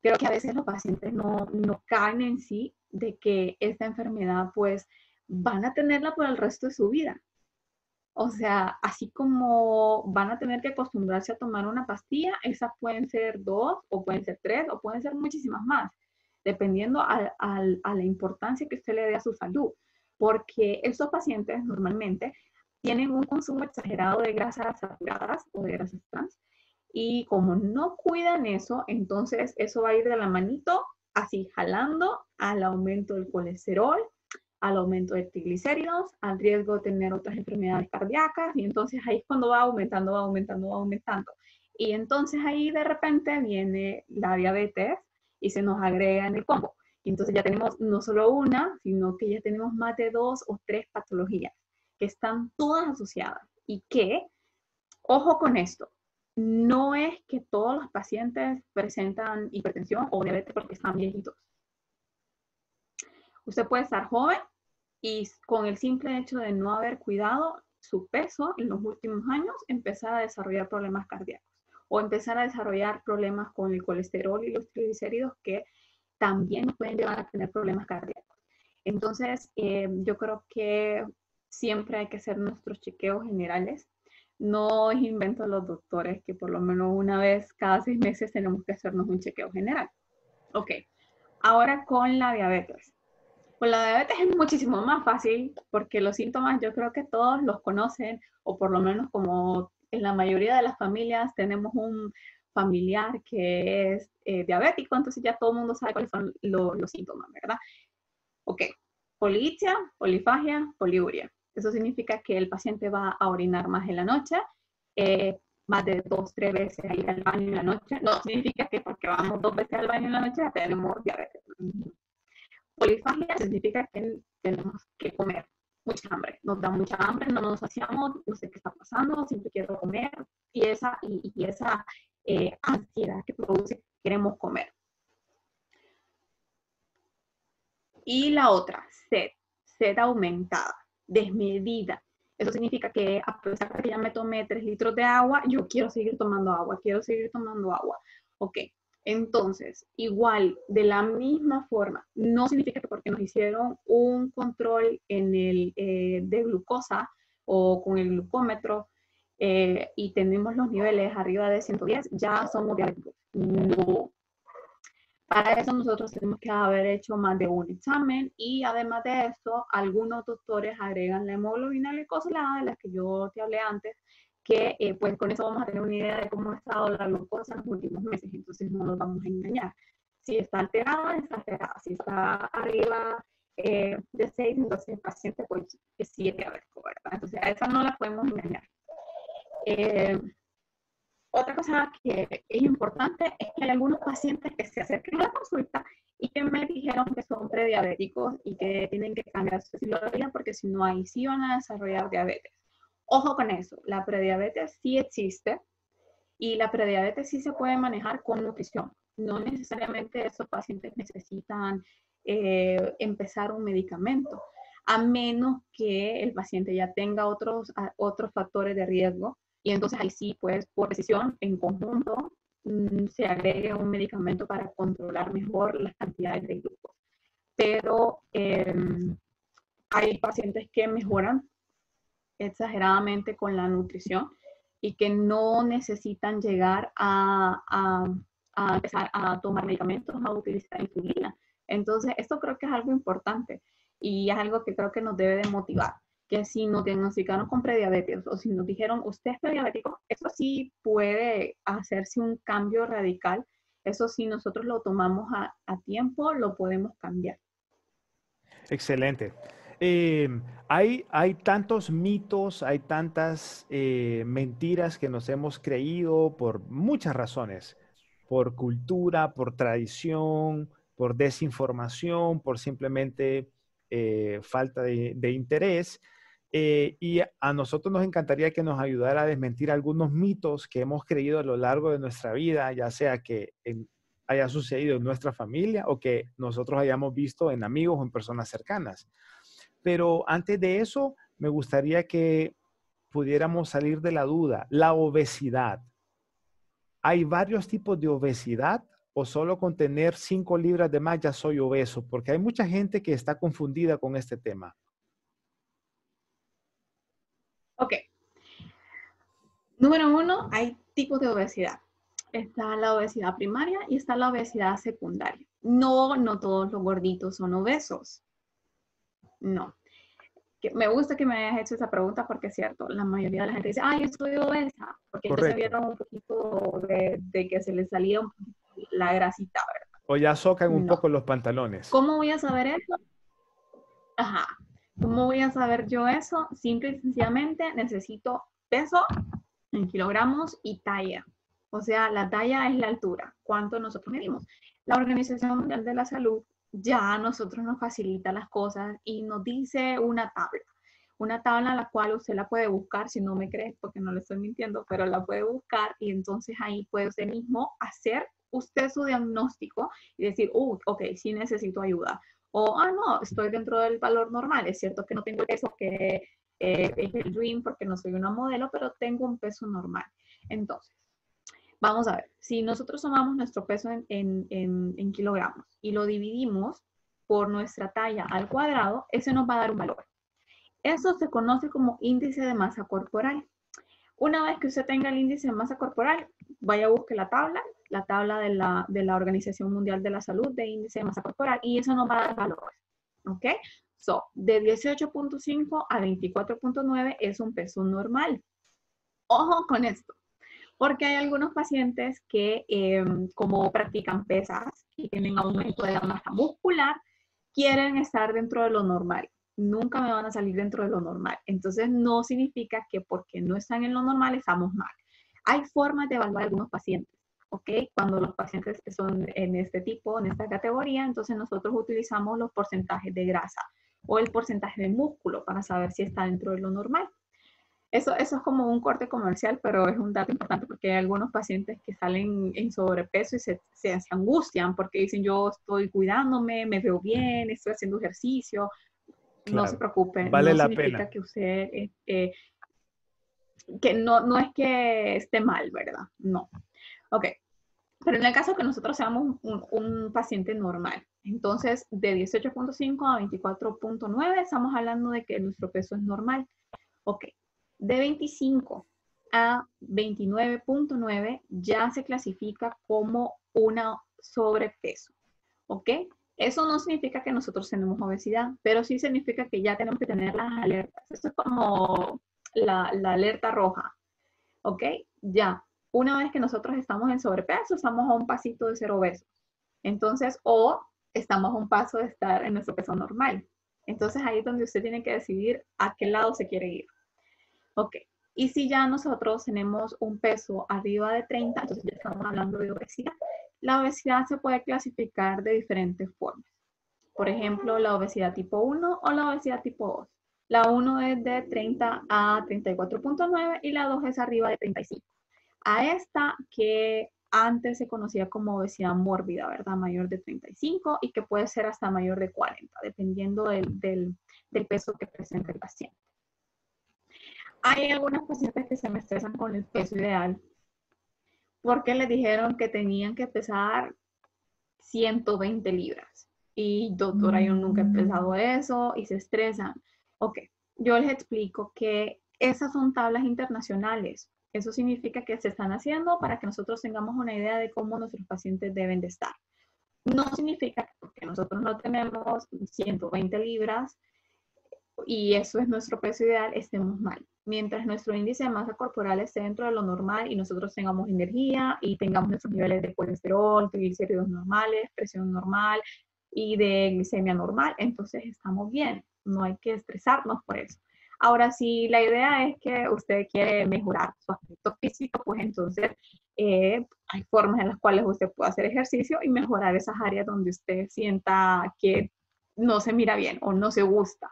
Creo que a veces los pacientes no caen en sí de que esta enfermedad pues van a tenerla por el resto de su vida. O sea, así como van a tener que acostumbrarse a tomar una pastilla, esas pueden ser 2 o pueden ser 3 o pueden ser muchísimas más, dependiendo a la importancia que usted le dé a su salud. Porque estos pacientes normalmente tienen un consumo exagerado de grasas saturadas o de grasas trans. Y como no cuidan eso, entonces eso va a ir de la manito, así jalando al aumento del colesterol, al aumento de triglicéridos, al riesgo de tener otras enfermedades cardíacas, y entonces ahí es cuando va aumentando, va aumentando, va aumentando. Y entonces ahí de repente viene la diabetes y se nos agrega en el combo. Y entonces ya tenemos no solo una, sino que ya tenemos más de 2 o 3 patologías que están todas asociadas y que, ojo con esto, no es que todos los pacientes presentan hipertensión o diabetes porque están viejitos. Usted puede estar joven y con el simple hecho de no haber cuidado su peso en los últimos años, empezar a desarrollar problemas cardíacos o empezar a desarrollar problemas con el colesterol y los triglicéridos que también pueden llevar a tener problemas cardíacos. Entonces, yo creo que siempre hay que hacer nuestros chequeos generales. No es invento de los doctores que por lo menos una vez cada 6 meses tenemos que hacernos un chequeo general. Ok, ahora con la diabetes. Con la diabetes es muchísimo más fácil porque los síntomas yo creo que todos los conocen o por lo menos como en la mayoría de las familias tenemos un familiar que es diabético, entonces ya todo el mundo sabe cuáles son los síntomas, ¿verdad? Ok, poliitia, polifagia, poliuria. Eso significa que el paciente va a orinar más en la noche, más de 2, 3 veces a ir al baño en la noche. No significa que porque vamos 2 veces al baño en la noche ya tenemos diabetes. Polifagia significa que tenemos que comer mucha hambre. Nos da mucha hambre, no nos saciamos, no sé qué está pasando, siempre quiero comer. Y esa ansiedad que produce, queremos comer. Y la otra, sed aumentada, desmedida. Eso significa que a pesar de que ya me tomé 3 litros de agua, yo quiero seguir tomando agua, quiero seguir tomando agua. Ok, entonces, igual, de la misma forma, no significa que porque nos hicieron un control en el, de glucosa o con el glucómetro y tenemos los niveles arriba de 110, ya somos diabéticos. No. Para eso nosotros tenemos que haber hecho más de un examen y además de eso, algunos doctores agregan la hemoglobina glicosilada, de la que yo te hablé antes, que pues con eso vamos a tener una idea de cómo ha estado la glucosa en los últimos meses, entonces no nos vamos a engañar. Si está alterada, está alterada. Si está arriba de 6, entonces el paciente pues sí es diabético, ¿verdad? Entonces a esa no la podemos engañar. Otra cosa que es importante es que hay algunos pacientes que se acercan a la consulta y que me dijeron que son prediabéticos y que tienen que cambiar su estilo de vida porque si no, ahí sí van a desarrollar diabetes. Ojo con eso, la prediabetes sí existe y la prediabetes sí se puede manejar con nutrición. No necesariamente esos pacientes necesitan empezar un medicamento, a menos que el paciente ya tenga otros factores de riesgo. Y entonces ahí sí, pues por decisión en conjunto, se agregue un medicamento para controlar mejor las cantidades de glucosa. Pero hay pacientes que mejoran exageradamente con la nutrición y que no necesitan llegar a empezar a tomar medicamentos, a utilizar insulina. Entonces, esto creo que es algo importante y es algo que creo que nos debe de motivar, que si nos diagnosticaron con prediabetes o si nos dijeron, usted es prediabético, eso sí puede hacerse un cambio radical. Eso sí, nosotros lo tomamos a tiempo, lo podemos cambiar. Excelente. Eh, hay tantos mitos, hay tantas mentiras que nos hemos creído por muchas razones, por cultura, por tradición, por desinformación, por simplemente falta de interés. Y a nosotros nos encantaría que nos ayudara a desmentir algunos mitos que hemos creído a lo largo de nuestra vida, ya sea que haya sucedido en nuestra familia o que nosotros hayamos visto en amigos o en personas cercanas. Pero antes de eso, me gustaría que pudiéramos salir de la duda. La obesidad. ¿Hay varios tipos de obesidad o solo con tener 5 libras de más ya soy obeso? Porque hay mucha gente que está confundida con este tema. Ok, número uno, hay tipos de obesidad. Está la obesidad primaria y está la obesidad secundaria. No, no todos los gorditos son obesos. No. Me gusta que me hayas hecho esa pregunta porque es cierto, la mayoría de la gente dice, ay, yo estoy obesa, porque ya se Correcto. vieron un poquito de que se les salía la grasita, O ya socan un ¿verdad? No. poco los pantalones. ¿Cómo voy a saber eso? Ajá. ¿Cómo voy a saber yo eso? Simple y sencillamente necesito peso en kilogramos y talla. O sea, la talla es la altura, cuánto nosotros medimos. La Organización Mundial de la Salud ya a nosotros nos facilita las cosas y nos dice una tabla en la cual usted la puede buscar, si no me crees porque no le estoy mintiendo, pero la puede buscar y entonces ahí puede usted mismo hacer usted su diagnóstico y decir, ok, sí necesito ayuda. O, no, estoy dentro del valor normal. Es cierto que no tengo el peso que es el dream porque no soy una modelo, pero tengo un peso normal. Entonces, vamos a ver, si nosotros tomamos nuestro peso en kilogramos y lo dividimos por nuestra talla al cuadrado, ese nos va a dar un valor. Eso se conoce como índice de masa corporal. Una vez que usted tenga el índice de masa corporal, vaya a buscar la tabla de la Organización Mundial de la Salud de índice de masa corporal y eso nos va a dar valores. ¿Ok? So, de 18.5 a 24.9 es un peso normal. Ojo con esto, porque hay algunos pacientes que como practican pesas y tienen aumento de la masa muscular, quieren estar dentro de lo normal. Nunca me van a salir dentro de lo normal. Entonces no significa que porque no están en lo normal estamos mal. Hay formas de evaluar a algunos pacientes, ¿ok? Cuando los pacientes son en este tipo, en esta categoría, entonces nosotros utilizamos los porcentajes de grasa o el porcentaje de músculo para saber si está dentro de lo normal. Eso es como un corte comercial, pero es un dato importante porque hay algunos pacientes que salen en sobrepeso y se angustian porque dicen yo estoy cuidándome, me veo bien, estoy haciendo ejercicio. No se Claro, preocupe, vale no la significa pena. que usted, que no es que esté mal, ¿verdad? No. Ok, pero en el caso que nosotros seamos un paciente normal, entonces de 18.5 a 24.9 estamos hablando de que nuestro peso es normal. Ok, de 25 a 29.9 ya se clasifica como una sobrepeso, ¿ok? Eso no significa que nosotros tenemos obesidad, pero sí significa que ya tenemos que tener las alertas. Eso es como la alerta roja, ¿ok? Ya, una vez que nosotros estamos en sobrepeso, estamos a un pasito de ser obesos. Entonces, o estamos a un paso de estar en nuestro peso normal. Entonces ahí es donde usted tiene que decidir a qué lado se quiere ir. Ok, y si ya nosotros tenemos un peso arriba de 30, entonces ya estamos hablando de obesidad. La obesidad se puede clasificar de diferentes formas. Por ejemplo, la obesidad tipo 1 o la obesidad tipo 2. La 1 es de 30 a 34.9 y la 2 es arriba de 35. A esta que antes se conocía como obesidad mórbida, ¿verdad? Mayor de 35 y que puede ser hasta mayor de 40, dependiendo del peso que presenta el paciente. Hay algunas pacientes que se me estresan con el peso ideal porque les dijeron que tenían que pesar 120 libras. Y doctora, yo nunca he pesado eso y se estresan. Ok, yo les explico que esas son tablas internacionales. Eso significa que se están haciendo para que nosotros tengamos una idea de cómo nuestros pacientes deben de estar. No significa que nosotros no tenemos 120 libras y eso es nuestro peso ideal, estemos mal. Mientras nuestro índice de masa corporal esté dentro de lo normal y nosotros tengamos energía y tengamos nuestros niveles de colesterol, triglicéridos normales, presión normal y de glicemia normal, entonces estamos bien. no hay que estresarnos por eso. Ahora, si la idea es que usted quiere mejorar su aspecto físico, pues entonces hay formas en las cuales usted puede hacer ejercicio y mejorar esas áreas donde usted sienta que no se mira bien o no se gusta.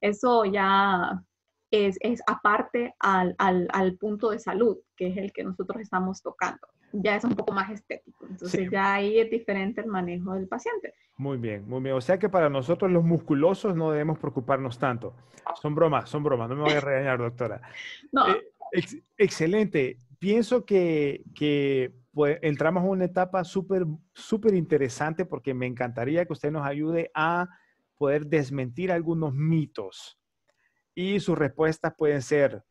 Eso ya es aparte al punto de salud, que es el que nosotros estamos tocando. Ya es un poco más estético. Sí, Entonces ya ahí es diferente el manejo del paciente. muy bien, muy bien. O sea que para nosotros los musculosos no debemos preocuparnos tanto. Son bromas, no me vaya a regañar, doctora. No, Excelente. Pienso que pues, entramos a una etapa súper, súper interesante porque me encantaría que usted nos ayude a poder desmentir algunos mitos. Y sus respuestas pueden ser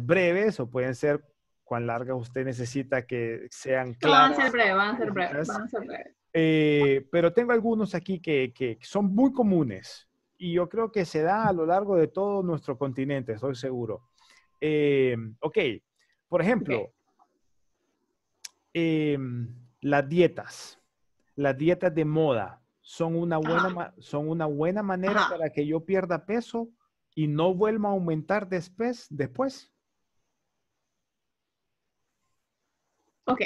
breves o pueden ser cuán largas usted necesita que sean no van a ser claras. breves, van a ser breves, Específicas. van a ser breves. Pero tengo algunos aquí que son muy comunes y yo creo que se da a lo largo de todo nuestro continente, estoy seguro. Ok, por Okay. ejemplo, eh, las dietas de moda Ajá, son una buena manera ajá. para que yo pierda peso y no vuelva a aumentar después. Ok,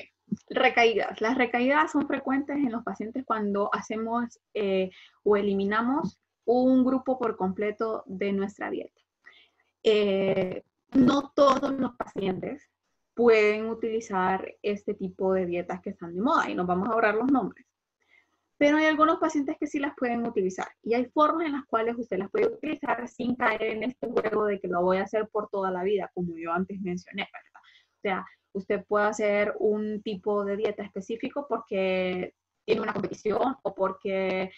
recaídas. Las recaídas son frecuentes en los pacientes cuando hacemos o eliminamos un grupo por completo de nuestra dieta. No todos los pacientes pueden utilizar este tipo de dietas que están de moda y nos vamos a ahorrar los nombres. Pero hay algunos pacientes que sí las pueden utilizar y hay formas en las cuales usted las puede utilizar sin caer en este juego de que lo voy a hacer por toda la vida, como yo antes mencioné, ¿verdad? O sea, usted puede hacer un tipo de dieta específico porque tiene una competición o porque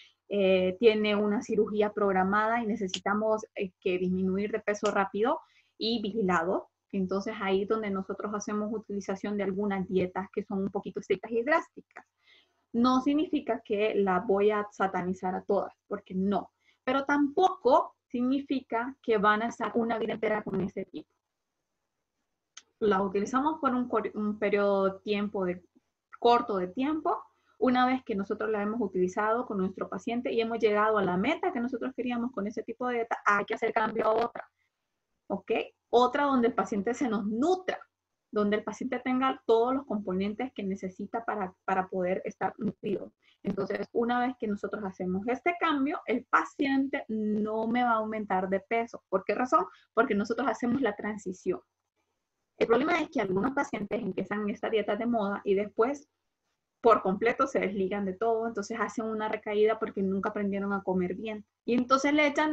tiene una cirugía programada y necesitamos que disminuir de peso rápido y vigilado. Entonces ahí es donde nosotros hacemos utilización de algunas dietas que son un poquito estrictas y drásticas. No significa que la voy a satanizar a todas, porque no. Pero tampoco significa que van a estar una vida entera con ese tipo. La utilizamos por un periodo de tiempo corto de tiempo. Una vez que nosotros la hemos utilizado con nuestro paciente y hemos llegado a la meta que nosotros queríamos con ese tipo de dieta, hay que hacer cambio a otra. ¿Ok? Otra donde el paciente se nos nutra, donde el paciente tenga todos los componentes que necesita para poder estar nutrido. Entonces, una vez que nosotros hacemos este cambio, el paciente no me va a aumentar de peso. ¿Por qué razón? Porque nosotros hacemos la transición. El problema es que algunos pacientes empiezan esta dieta de moda y después por completo se desligan de todo, entonces hacen una recaída porque nunca aprendieron a comer bien. Y entonces le echan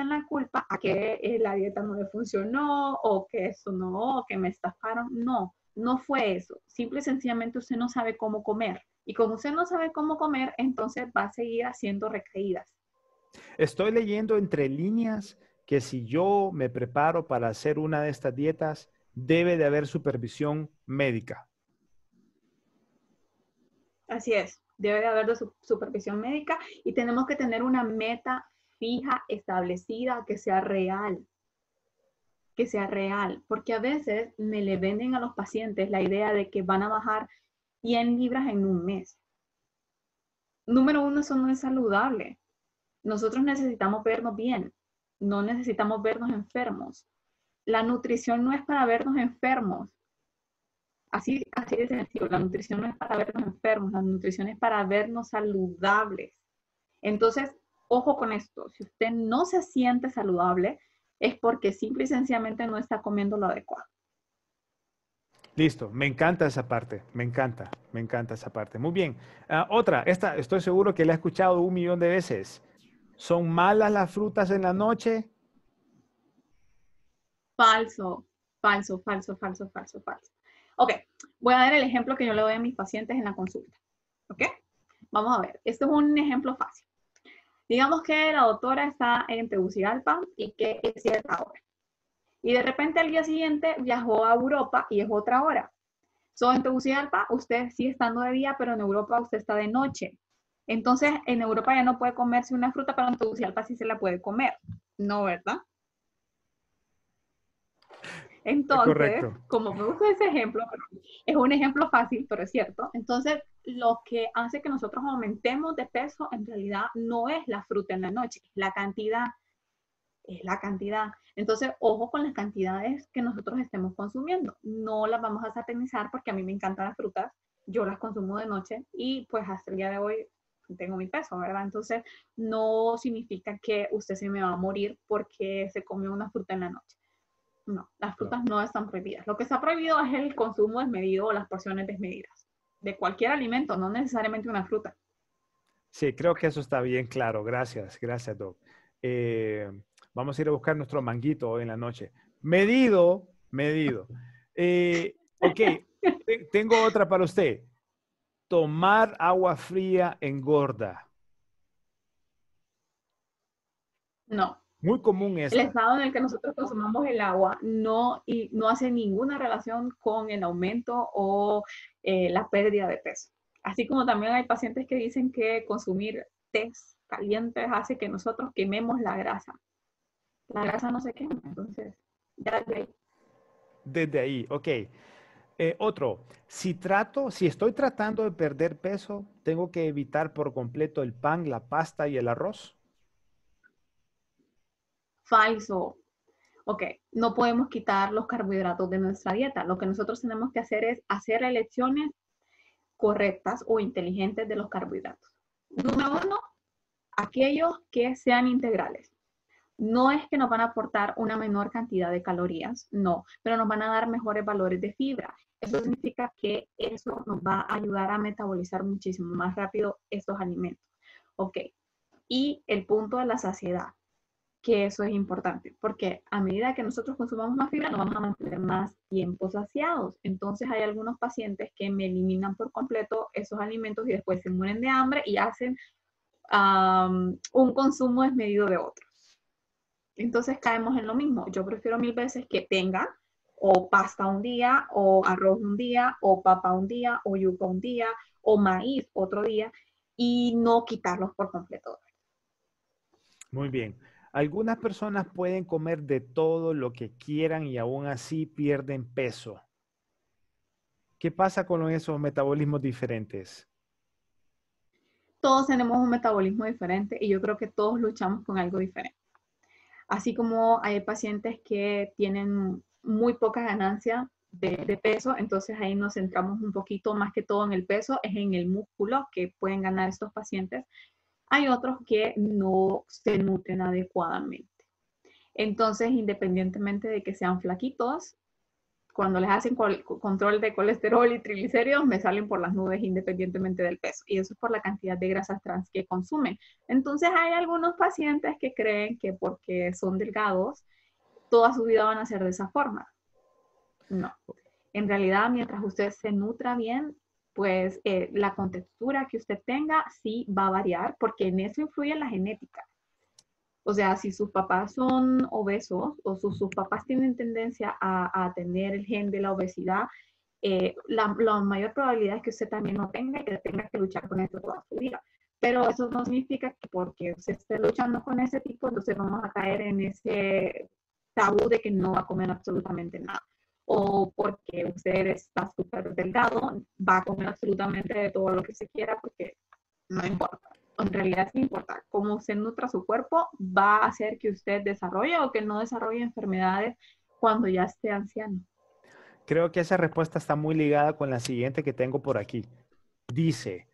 la culpa a que la dieta no le funcionó o que eso no, o que me estafaron. No, no fue eso. Simple y sencillamente usted no sabe cómo comer. Y como usted no sabe cómo comer, entonces va a seguir haciendo recaídas. Estoy leyendo entre líneas que si yo me preparo para hacer una de estas dietas, debe de haber supervisión médica. Así es, debe de haber de supervisión médica y tenemos que tener una meta fija, establecida, que sea real, porque a veces me le venden a los pacientes la idea de que van a bajar 100 libras en un mes. Número uno, eso no es saludable. Nosotros necesitamos vernos bien, no necesitamos vernos enfermos. La nutrición no es para vernos enfermos. Así de sencillo, la nutrición no es para vernos enfermos, la nutrición es para vernos saludables. Entonces, ojo con esto, si usted no se siente saludable, es porque simple y sencillamente no está comiendo lo adecuado. Listo, me encanta esa parte, me encanta esa parte. Muy bien. Otra, esta estoy seguro que la he escuchado 1 millón de veces. ¿Son malas las frutas en la noche? Falso, falso, falso, falso, falso, falso. Ok, voy a dar el ejemplo que yo le doy a mis pacientes en la consulta. Ok, vamos a ver, este es un ejemplo fácil. Digamos que la doctora está en Tegucigalpa y que es cierta hora. Y de repente al día siguiente viajó a Europa y es otra hora. En Tegucigalpa usted sigue estando de día, pero en Europa usted está de noche. Entonces, en Europa ya no puede comerse una fruta, pero en Tegucigalpa sí se la puede comer. No, ¿verdad? Entonces, Correcto. como me gusta ese ejemplo, es un ejemplo fácil, pero es cierto. Entonces, lo que hace que nosotros aumentemos de peso en realidad no es la fruta en la noche, es la cantidad. es la cantidad. Entonces, ojo con las cantidades que nosotros estemos consumiendo. No las vamos a satanizar porque a mí me encantan las frutas, yo las consumo de noche y pues hasta el día de hoy tengo mi peso, ¿verdad? Entonces, no significa que usted se me va a morir porque se comió una fruta en la noche. No, las No. frutas no están prohibidas. Lo que está prohibido es el consumo desmedido o las porciones desmedidas de cualquier alimento, no necesariamente una fruta. Sí, creo que eso está bien claro. Gracias, gracias, Doc. Eh, Vamos a ir a buscar nuestro manguito hoy en la noche. Medido, medido. Ok, tengo otra para usted. Tomar agua fría engorda. No. Muy común El esta. estado en el que nosotros consumamos el agua no hace ninguna relación con el aumento o la pérdida de peso. Así como también hay pacientes que dicen que consumir tés calientes hace que nosotros quememos la grasa. La grasa no se quema, entonces ya de ahí. Desde ahí, ok. Otro, si estoy tratando de perder peso, tengo que evitar por completo el pan, la pasta y el arroz. Falso. Ok, no podemos quitar los carbohidratos de nuestra dieta. Lo que nosotros tenemos que hacer es hacer elecciones correctas o inteligentes de los carbohidratos. Número uno, aquellos que sean integrales. No es que nos van a aportar una menor cantidad de calorías, no, pero nos van a dar mejores valores de fibra. Eso significa que eso nos va a ayudar a metabolizar muchísimo más rápido estos alimentos. Ok, y el punto de la saciedad, que eso es importante, porque a medida que nosotros consumamos más fibra, nos vamos a mantener más tiempo saciados. Entonces hay algunos pacientes que me eliminan por completo esos alimentos y después se mueren de hambre y hacen un consumo desmedido de otros. Entonces caemos en lo mismo. Yo prefiero mil veces que tenga o pasta un día, o arroz un día, o papa un día, o yuca un día, o maíz otro día, y no quitarlos por completo. Muy bien. Algunas personas pueden comer de todo lo que quieran y aún así pierden peso. ¿Qué pasa con esos metabolismos diferentes? Todos tenemos un metabolismo diferente y yo creo que todos luchamos con algo diferente. Así como hay pacientes que tienen muy poca ganancia de peso, entonces ahí nos centramos un poquito más que todo en el peso, es en el músculo que pueden ganar estos pacientes. Hay otros que no se nutren adecuadamente. Entonces, independientemente de que sean flaquitos, cuando les hacen control de colesterol y triglicéridos, me salen por las nubes independientemente del peso. Y eso es por la cantidad de grasas trans que consumen. Entonces, hay algunos pacientes que creen que porque son delgados, toda su vida van a ser de esa forma. No. En realidad, mientras usted se nutra bien, pues la contextura que usted tenga sí va a variar, porque en eso influye la genética. O sea, si sus papás son obesos o sus papás tienen tendencia a tener el gen de la obesidad, la mayor probabilidad es que usted también no tenga y que tenga que luchar con esto toda su vida. Pero eso no significa que porque usted esté luchando con ese tipo, entonces vamos a caer en ese tabú de que no va a comer absolutamente nada. O porque usted está súper delgado, va a comer absolutamente de todo lo que se quiera porque no importa. En realidad sí importa. Cómo se nutra su cuerpo va a hacer que usted desarrolle o que no desarrolle enfermedades cuando ya esté anciano. Creo que esa respuesta está muy ligada con la siguiente que tengo por aquí. Dice,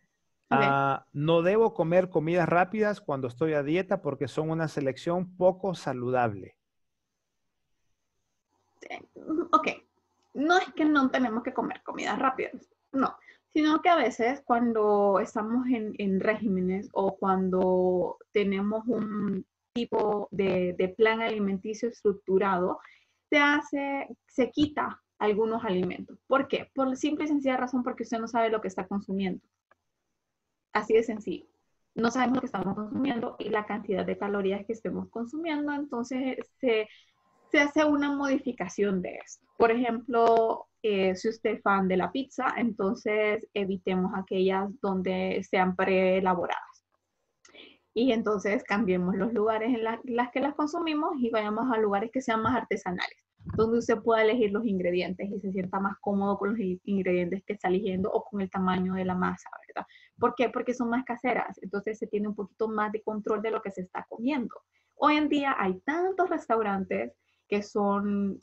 Okay. no debo comer comidas rápidas cuando estoy a dieta porque son una selección poco saludable. Ok, no es que no tenemos que comer comidas rápidas, no, sino que a veces cuando estamos en regímenes o cuando tenemos un tipo de plan alimenticio estructurado, se quita algunos alimentos. ¿Por qué? Por la simple y sencilla razón porque usted no sabe lo que está consumiendo. Así de sencillo. No sabemos lo que estamos consumiendo y la cantidad de calorías que estemos consumiendo, entonces se hace una modificación de esto. Por ejemplo, si usted es fan de la pizza, entonces evitemos aquellas donde sean preelaboradas. Y entonces cambiemos los lugares en las que las consumimos y vayamos a lugares que sean más artesanales, donde usted pueda elegir los ingredientes y se sienta más cómodo con los ingredientes que está eligiendo o con el tamaño de la masa, ¿verdad? ¿Por qué? Porque son más caseras, entonces se tiene un poquito más de control de lo que se está comiendo. Hoy en día hay tantos restaurantes que son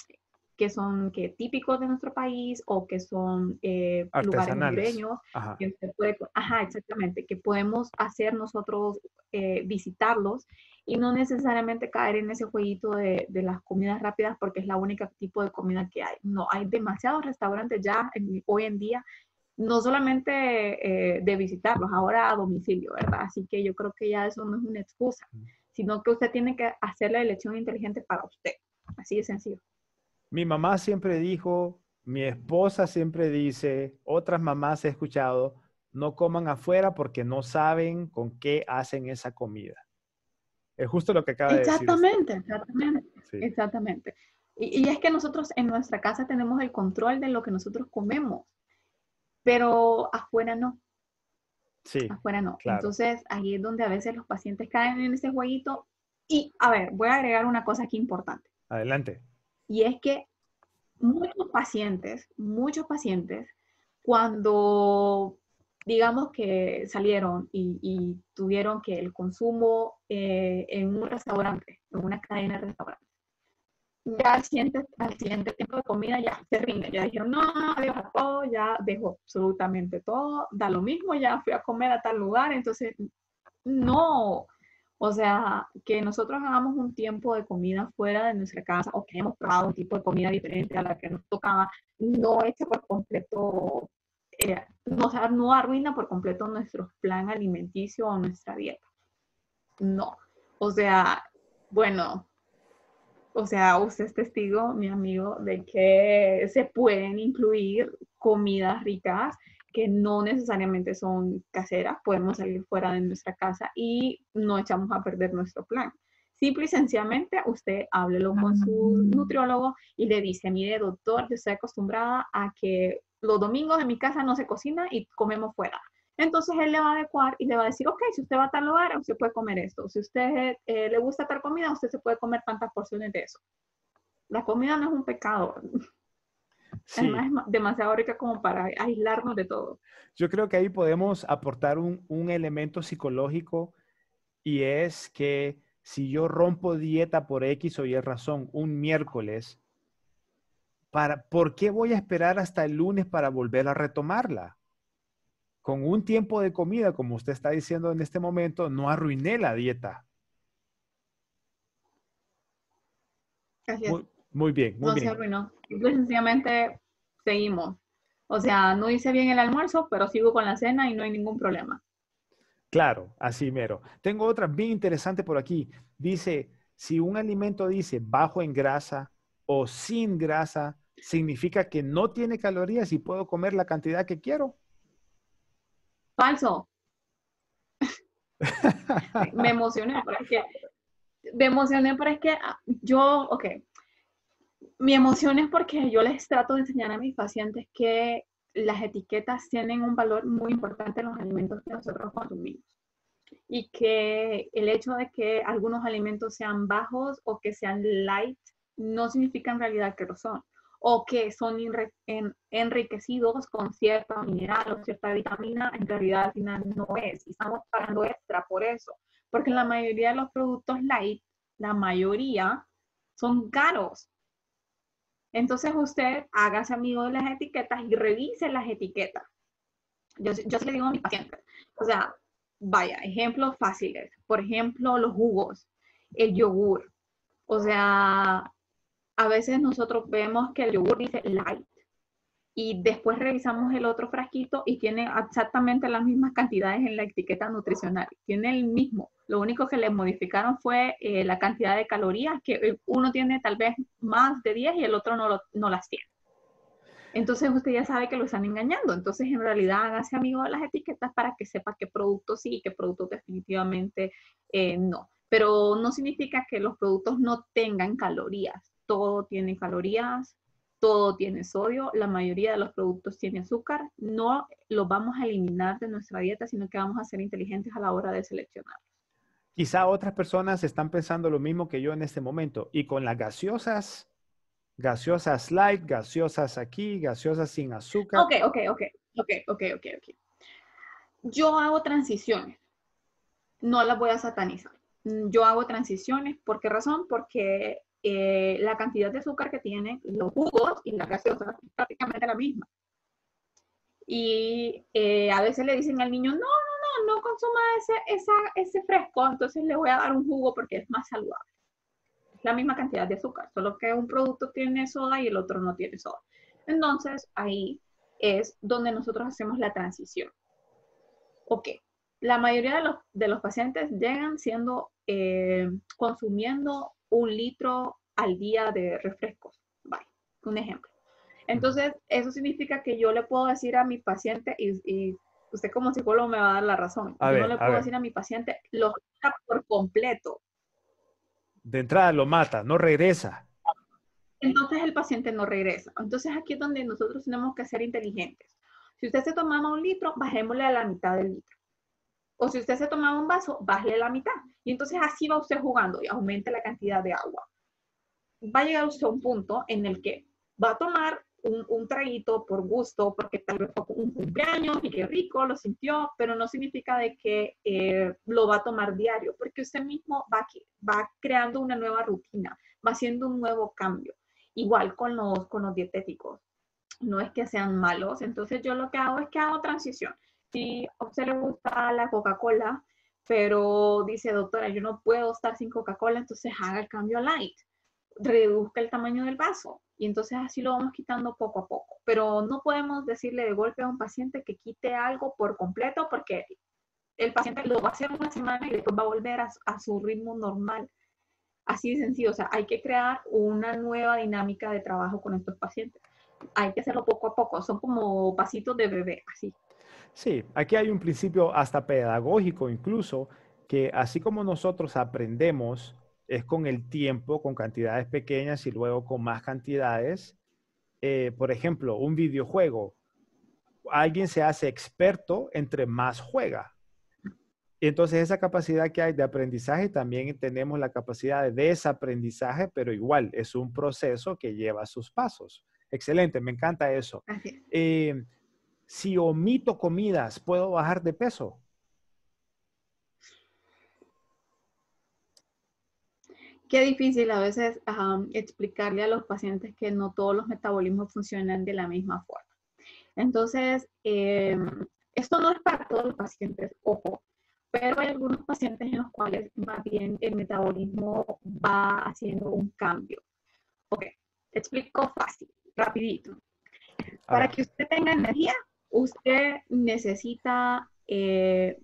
que típicos de nuestro país o que son lugares Artesanales. hondureños, Ajá. que se puede, ajá, exactamente, que podemos hacer nosotros visitarlos y no necesariamente caer en ese jueguito de las comidas rápidas porque es la única tipo de comida que hay. No, hay demasiados restaurantes ya hoy en día, no solamente de visitarlos, ahora a domicilio, ¿verdad? Así que yo creo que ya eso no es una excusa, sino que usted tiene que hacer la elección inteligente para usted. Así de sencillo. Mi mamá siempre dijo, mi esposa siempre dice, otras mamás he escuchado, no coman afuera porque no saben con qué hacen esa comida. Es justo lo que acaba de decir usted. Exactamente, exactamente, Sí, exactamente. Y es que nosotros en nuestra casa tenemos el control de lo que nosotros comemos, pero afuera no, sí, afuera no. claro. Entonces ahí es donde a veces los pacientes caen en ese jueguito. Y a ver, voy a agregar una cosa aquí importante, Adelante. y es que muchos pacientes, cuando digamos que salieron y tuvieron que el consumo en un restaurante, en una cadena de restaurantes, ya al siguiente tiempo de comida ya se rinde, ya dijeron, no, adiós a todo, ya dejo absolutamente todo, da lo mismo, ya fui a comer a tal lugar, entonces no, o sea, que nosotros hagamos un tiempo de comida fuera de nuestra casa o que hemos probado un tipo de comida diferente a la que nos tocaba, no echa por completo, no, o sea, no arruina por completo nuestro plan alimenticio o nuestra dieta. No. O sea, bueno, o sea, usted es testigo, mi amigo, de que se pueden incluir comidas ricas que no necesariamente son caseras, podemos salir fuera de nuestra casa y no echamos a perder nuestro plan. Simple y sencillamente, usted háblelo con su nutriólogo y le dice, mire, doctor, yo estoy acostumbrada a que los domingos en mi casa no se cocina y comemos fuera. Entonces él le va a adecuar y le va a decir, ok, si usted va a tal lugar, usted puede comer esto. Si usted le gusta tal comida, usted se puede comer tantas porciones de eso. La comida no es un pecado. Sí, Además es demasiado rica como para aislarnos de todo. yo creo que ahí podemos aportar un elemento psicológico y es que si yo rompo dieta por X o Y razón un miércoles, ¿por qué voy a esperar hasta el lunes para volver a retomarla? Con un tiempo de comida, como usted está diciendo en este momento, no arruiné la dieta. Así es. Muy, muy bien, muy No se bien. arruinó. Simple y sencillamente seguimos. O sea, no hice bien el almuerzo, pero sigo con la cena y no hay ningún problema. Claro, así mero. Tengo otra bien interesante por aquí. Dice, si un alimento dice bajo en grasa o sin grasa, significa que no tiene calorías y puedo comer la cantidad que quiero. Falso. Me emocioné, pero es que, me emocioné, pero es que yo, ok, mi emoción es porque yo les trato de enseñar a mis pacientes que las etiquetas tienen un valor muy importante en los alimentos que nosotros consumimos y que el hecho de que algunos alimentos sean bajos o que sean light no significa en realidad que lo son o que son enriquecidos con cierta mineral o cierta vitamina, en realidad al final no es y estamos pagando extra por eso, porque la mayoría de los productos light, la mayoría son caros. Entonces usted hágase amigo de las etiquetas y revise las etiquetas. Yo se le digo a mis pacientes, o sea, vaya, ejemplos fáciles. Por ejemplo, los jugos, el yogur. O sea, a veces nosotros vemos que el yogur dice light y después revisamos el otro frasquito y tiene exactamente las mismas cantidades en la etiqueta nutricional. Tiene el mismo. Lo único que le modificaron fue la cantidad de calorías, que uno tiene tal vez más de 10 y el otro no las tiene. Entonces usted ya sabe que lo están engañando. Entonces en realidad hágase amigo de las etiquetas para que sepa qué productos sí y qué productos definitivamente no. Pero no significa que los productos no tengan calorías. Todo tiene calorías, todo tiene sodio, la mayoría de los productos tiene azúcar. No los vamos a eliminar de nuestra dieta, sino que vamos a ser inteligentes a la hora de seleccionar. Quizá otras personas están pensando lo mismo que yo en este momento. Y con las gaseosas, gaseosas light, gaseosas aquí, gaseosas sin azúcar. Ok, ok, ok, ok, ok, ok. Yo hago transiciones, no las voy a satanizar. yo hago transiciones. ¿Por qué razón? Porque la cantidad de azúcar que tienen los jugos y las gaseosas es prácticamente la misma. Y a veces le dicen al niño, no consuma ese fresco, entonces le voy a dar un jugo porque es más saludable. Es la misma cantidad de azúcar, solo que un producto tiene soda y el otro no tiene soda. Entonces ahí es donde nosotros hacemos la transición. Ok, la mayoría de los pacientes llegan siendo, consumiendo 1 litro al día de refrescos. Vale, un ejemplo. Entonces, eso significa que yo le puedo decir a mi paciente, y usted como psicólogo me va a dar la razón, yo no le A puedo ver, decir a mi paciente, lo quita por completo. de entrada lo mata, no regresa. Entonces el paciente no regresa. Entonces aquí es donde nosotros tenemos que ser inteligentes. Si usted se tomaba 1 litro, bajémosle a la mitad del litro. O si usted se tomaba un vaso, bájale la mitad. Y entonces así va usted jugando y aumente la cantidad de agua. Va a llegar usted a un punto en el que va a tomar un traguito por gusto, porque tal vez fue un cumpleaños y qué rico, lo sintió, pero no significa de que lo va a tomar diario, porque usted mismo va creando una nueva rutina, va haciendo un nuevo cambio. Igual con los dietéticos, no es que sean malos, entonces yo lo que hago es que hago transición. Si a usted le gusta la Coca-Cola, pero dice, doctora, yo no puedo estar sin Coca-Cola, entonces haga el cambio a light, reduzca el tamaño del vaso y entonces así lo vamos quitando poco a poco. Pero no podemos decirle de golpe a un paciente que quite algo por completo porque el paciente lo va a hacer una semana y después va a volver a su ritmo normal. Así de sencillo, o sea, hay que crear una nueva dinámica de trabajo con estos pacientes. Hay que hacerlo poco a poco, son como pasitos de bebé, así. Sí, aquí hay un principio hasta pedagógico incluso, que así como nosotros aprendemos, es con el tiempo, con cantidades pequeñas y luego con más cantidades. Por ejemplo, un videojuego. Alguien se hace experto entre más juega. Y entonces esa capacidad que hay de aprendizaje, también tenemos la capacidad de desaprendizaje, pero igual es un proceso que lleva sus pasos. Excelente, me encanta eso. Así es. Eh, si omito comidas, ¿puedo bajar de peso? Qué difícil a veces explicarle a los pacientes que no todos los metabolismos funcionan de la misma forma. Entonces, esto no es para todos los pacientes, ojo, pero hay algunos pacientes en los cuales más bien el metabolismo va haciendo un cambio. Ok, te explico fácil, rapidito. A Para ver, que usted tenga energía, usted necesita que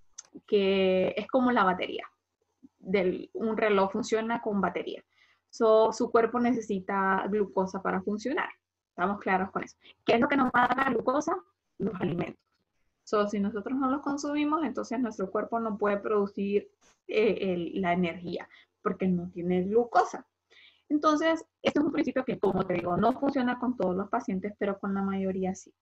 es como la batería. Un reloj funciona con batería. Su cuerpo necesita glucosa para funcionar. Estamos claros con eso. ¿Qué es lo que nos va a dar la glucosa? Los alimentos. Si nosotros no los consumimos, entonces nuestro cuerpo no puede producir la energía porque no tiene glucosa. Entonces, este es un principio que, como te digo, no funciona con todos los pacientes, pero con la mayoría sí.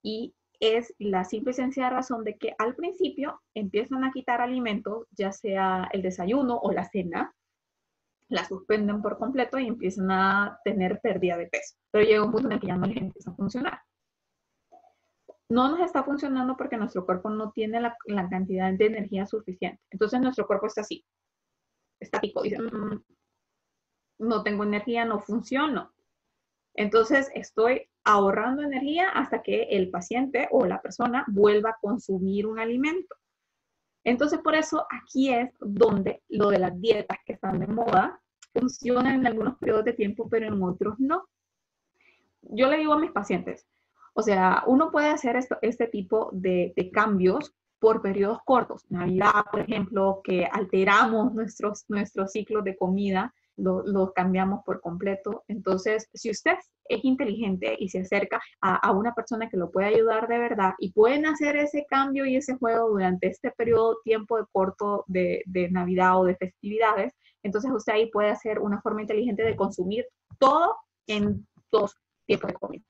Y es la simple y sencilla razón de que al principio empiezan a quitar alimentos, ya sea el desayuno o la cena, la suspenden por completo y empiezan a tener pérdida de peso. Pero llega un punto en el que ya no les empieza a funcionar. No nos está funcionando porque nuestro cuerpo no tiene la cantidad de energía suficiente. Entonces nuestro cuerpo está así, estático. Dice, no tengo energía, no funciono. Entonces estoy ahorrando energía hasta que el paciente o la persona vuelva a consumir un alimento. Entonces por eso aquí es donde lo de las dietas que están de moda funcionan en algunos periodos de tiempo, pero en otros no. Yo le digo a mis pacientes, o sea, uno puede hacer este tipo de cambios por periodos cortos. Navidad, por ejemplo, que alteramos nuestros ciclos de comida, los cambiamos por completo. Entonces, si usted es inteligente y se acerca a una persona que lo puede ayudar de verdad y pueden hacer ese cambio y ese juego durante este periodo tiempo de corto de Navidad o de festividades, entonces usted ahí puede hacer una forma inteligente de consumir todo en 2 tiempos de comida.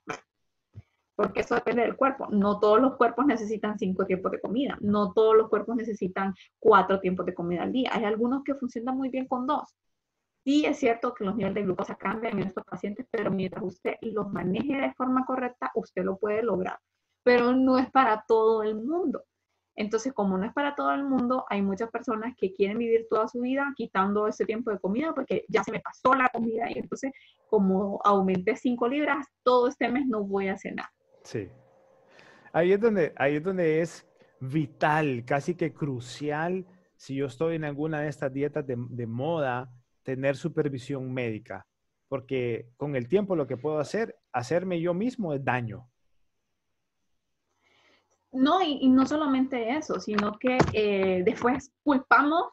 Porque eso depende del cuerpo. No todos los cuerpos necesitan 5 tiempos de comida. No todos los cuerpos necesitan 4 tiempos de comida al día. Hay algunos que funcionan muy bien con 2. Sí es cierto que los niveles de glucosa cambian en estos pacientes, pero mientras usted los maneje de forma correcta, usted lo puede lograr. Pero no es para todo el mundo. Entonces, como no es para todo el mundo, hay muchas personas que quieren vivir toda su vida quitando ese tiempo de comida porque ya se me pasó la comida y entonces como aumenté 5 libras, todo este mes no voy a cenar. Sí. Ahí es donde es vital, casi que crucial, si yo estoy en alguna de estas dietas de moda, tener supervisión médica. Porque con el tiempo lo que puedo hacer, hacerme yo mismo es daño. No, y no solamente eso, sino que después culpamos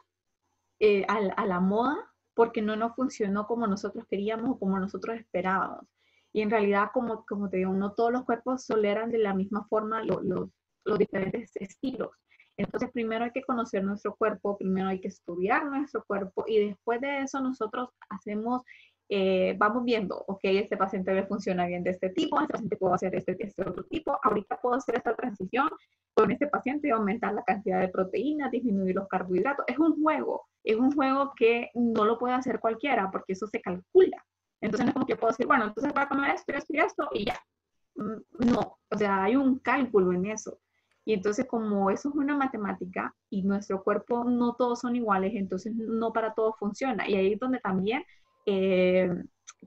a la moda porque no nos funcionó como nosotros queríamos o como nosotros esperábamos. Y en realidad, como te digo, no todos los cuerpos toleran de la misma forma los diferentes estilos. Entonces, primero hay que conocer nuestro cuerpo, primero hay que estudiar nuestro cuerpo y después de eso nosotros hacemos, vamos viendo, ok, este paciente le funciona bien de este tipo, este paciente puedo hacer este otro tipo, ahorita puedo hacer esta transición con este paciente y aumentar la cantidad de proteínas, disminuir los carbohidratos. Es un juego que no lo puede hacer cualquiera porque eso se calcula. Entonces no es como que puedo decir, bueno, entonces voy a comer esto, esto y esto y ya. No, o sea, hay un cálculo en eso. Y entonces como eso es una matemática y nuestro cuerpo no todos son iguales, entonces no para todos funciona. Y ahí es donde también eh,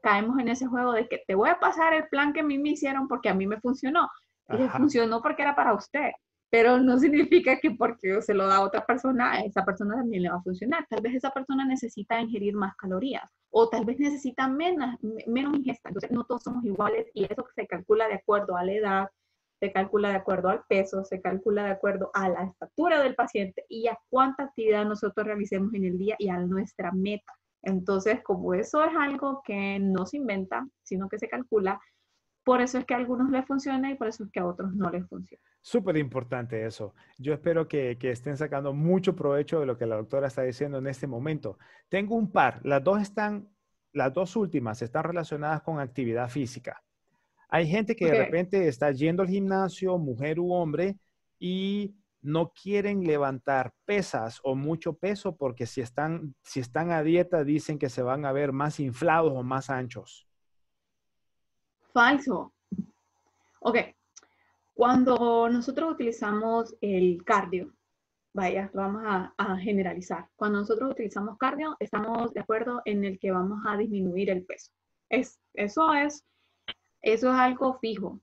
caemos en ese juego de que te voy a pasar el plan que a mí me hicieron porque a mí me funcionó. Le Ajá. funcionó porque era para usted, pero no significa que porque se lo da a otra persona, a esa persona también le va a funcionar. Tal vez esa persona necesita ingerir más calorías o tal vez necesita menos ingesta. Entonces, no todos somos iguales y eso se calcula de acuerdo a la edad, se calcula de acuerdo al peso, se calcula de acuerdo a la estatura del paciente y a cuánta actividad nosotros realicemos en el día y a nuestra meta. Entonces, como eso es algo que no se inventa, sino que se calcula, por eso es que a algunos les funciona y por eso es que a otros no les funciona. Súper importante eso. Yo espero que estén sacando mucho provecho de lo que la doctora está diciendo en este momento. Tengo un par, las dos últimas están relacionadas con actividad física. Hay gente que de Okay. repente está yendo al gimnasio, mujer u hombre, y no quieren levantar pesas o mucho peso porque si están a dieta dicen que se van a ver más inflados o más anchos. Falso. Ok, cuando nosotros utilizamos el cardio, vaya, lo vamos a generalizar. Cuando nosotros utilizamos cardio, estamos de acuerdo en el que vamos a disminuir el peso. Eso es algo fijo.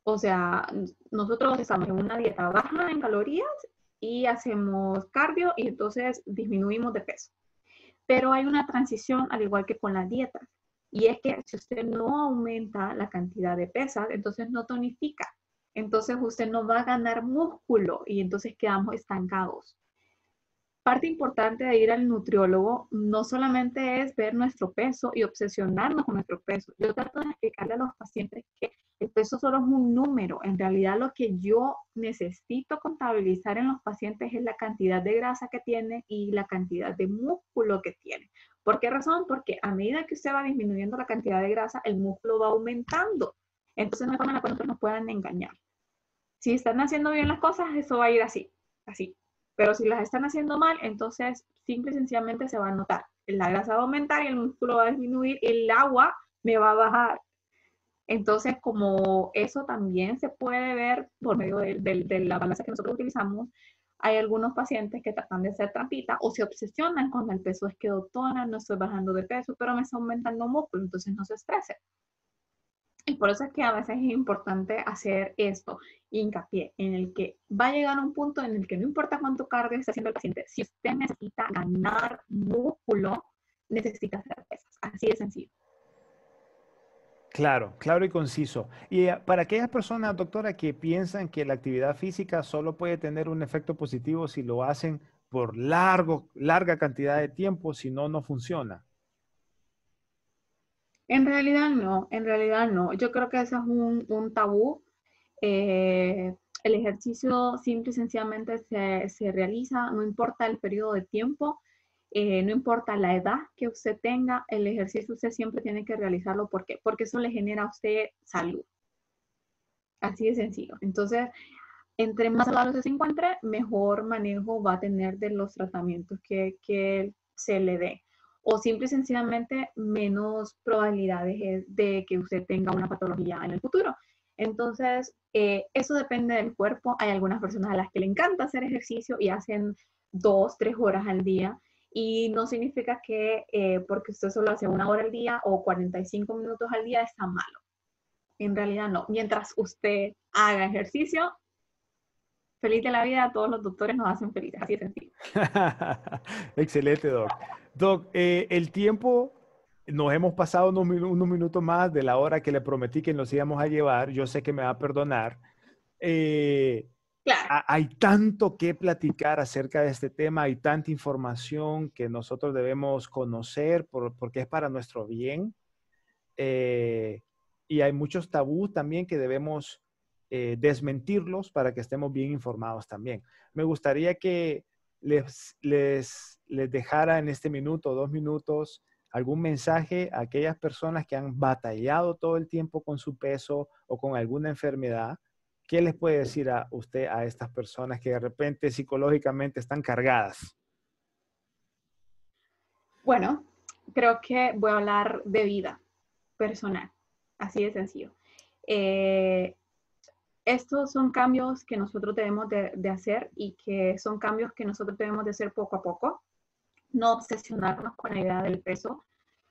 O sea, nosotros estamos en una dieta baja en calorías y hacemos cardio y entonces disminuimos de peso. Pero hay una transición al igual que con las dietas. Y es que si usted no aumenta la cantidad de pesas, entonces no tonifica. Entonces usted no va a ganar músculo y entonces quedamos estancados. Parte importante de ir al nutriólogo no solamente es ver nuestro peso y obsesionarnos con nuestro peso. Yo trato de explicarle a los pacientes que el peso solo es un número. En realidad lo que yo necesito contabilizar en los pacientes es la cantidad de grasa que tiene y la cantidad de músculo que tiene. ¿Por qué razón? Porque a medida que usted va disminuyendo la cantidad de grasa, el músculo va aumentando. Entonces no hay forma en la que nosotros nos puedan engañar. Si están haciendo bien las cosas, eso va a ir así, así. Pero si las están haciendo mal, entonces simple y sencillamente se va a notar. La grasa va a aumentar y el músculo va a disminuir, el agua me va a bajar. Entonces, como eso también se puede ver por medio de la balanza que nosotros utilizamos, hay algunos pacientes que tratan de hacer trampita o se obsesionan con el peso. Es que doctora, no estoy bajando de peso, pero me está aumentando músculo, entonces no se estresen. Y por eso es que a veces es importante hacer esto, hincapié, en el que va a llegar un punto en el que no importa cuánto cardio esté haciendo el paciente, si usted necesita ganar músculo, necesita hacer pesas. Así de sencillo. Claro, claro y conciso. Y para aquellas personas, doctora, que piensan que la actividad física solo puede tener un efecto positivo si lo hacen por larga cantidad de tiempo, si no, no funciona. En realidad no, en realidad no. Yo creo que eso es un tabú. Eh, el ejercicio simple y sencillamente se realiza, no importa el periodo de tiempo, no importa la edad que usted tenga, el ejercicio usted siempre tiene que realizarlo. ¿Por qué? Porque eso le genera a usted salud. Así de sencillo. Entonces, entre más saludable usted se encuentre, mejor manejo va a tener de los tratamientos que se le dé. O simple y sencillamente menos probabilidades de que usted tenga una patología en el futuro. Entonces, eso depende del cuerpo. Hay algunas personas a las que le encanta hacer ejercicio y hacen 2, 3 horas al día. Y no significa que porque usted solo hace 1 hora al día o 45 minutos al día está malo. En realidad no. Mientras usted haga ejercicio, feliz de la vida, todos los doctores nos hacen felices, así de sencillo. Excelente, Doc. Doc, el tiempo, nos hemos pasado unos minutos más de la hora que le prometí que nos íbamos a llevar. Yo sé que me va a perdonar. Eh, Claro. Hay tanto que platicar acerca de este tema, hay tanta información que nosotros debemos conocer porque es para nuestro bien. Eh, y hay muchos tabús también que debemos desmentirlos para que estemos bien informados también. Me gustaría que les dejara en este minuto, 2 minutos, algún mensaje a aquellas personas que han batallado todo el tiempo con su peso o con alguna enfermedad. ¿Qué les puede decir a usted a estas personas que de repente psicológicamente están cargadas? Bueno, creo que voy a hablar de vida personal, así de sencillo. Eh, Estos son cambios que nosotros debemos de hacer y que son cambios que nosotros debemos de hacer poco a poco, no obsesionarnos con la idea del peso.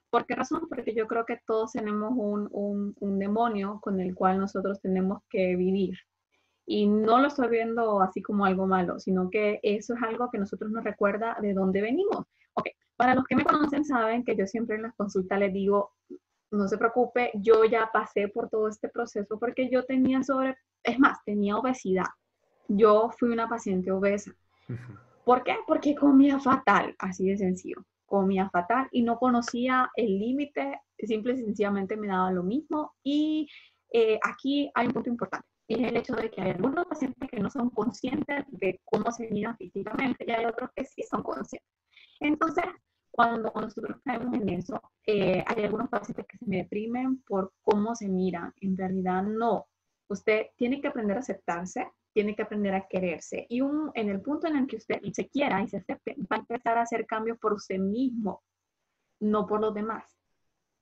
¿Por qué razón? Porque yo creo que todos tenemos un demonio con el cual nosotros tenemos que vivir. Y no lo estoy viendo así como algo malo, sino que eso es algo que nosotros nos recuerda de dónde venimos. Ok, para los que me conocen saben que yo siempre en las consultas les digo, no se preocupe, yo ya pasé por todo este proceso porque yo tenía es más, tenía obesidad. Yo fui una paciente obesa. ¿Por qué? Porque comía fatal, así de sencillo. Comía fatal y no conocía el límite, simple y sencillamente me daba lo mismo. Y aquí hay un punto importante, y es el hecho de que hay algunos pacientes que no son conscientes de cómo se miran físicamente y hay otros que sí son conscientes. Entonces, cuando nosotros caemos en eso, hay algunos pacientes que se me deprimen por cómo se miran. En realidad, no. Usted tiene que aprender a aceptarse, tiene que aprender a quererse. Y en el punto en el que usted se quiera y se acepte, va a empezar a hacer cambios por usted mismo, no por los demás.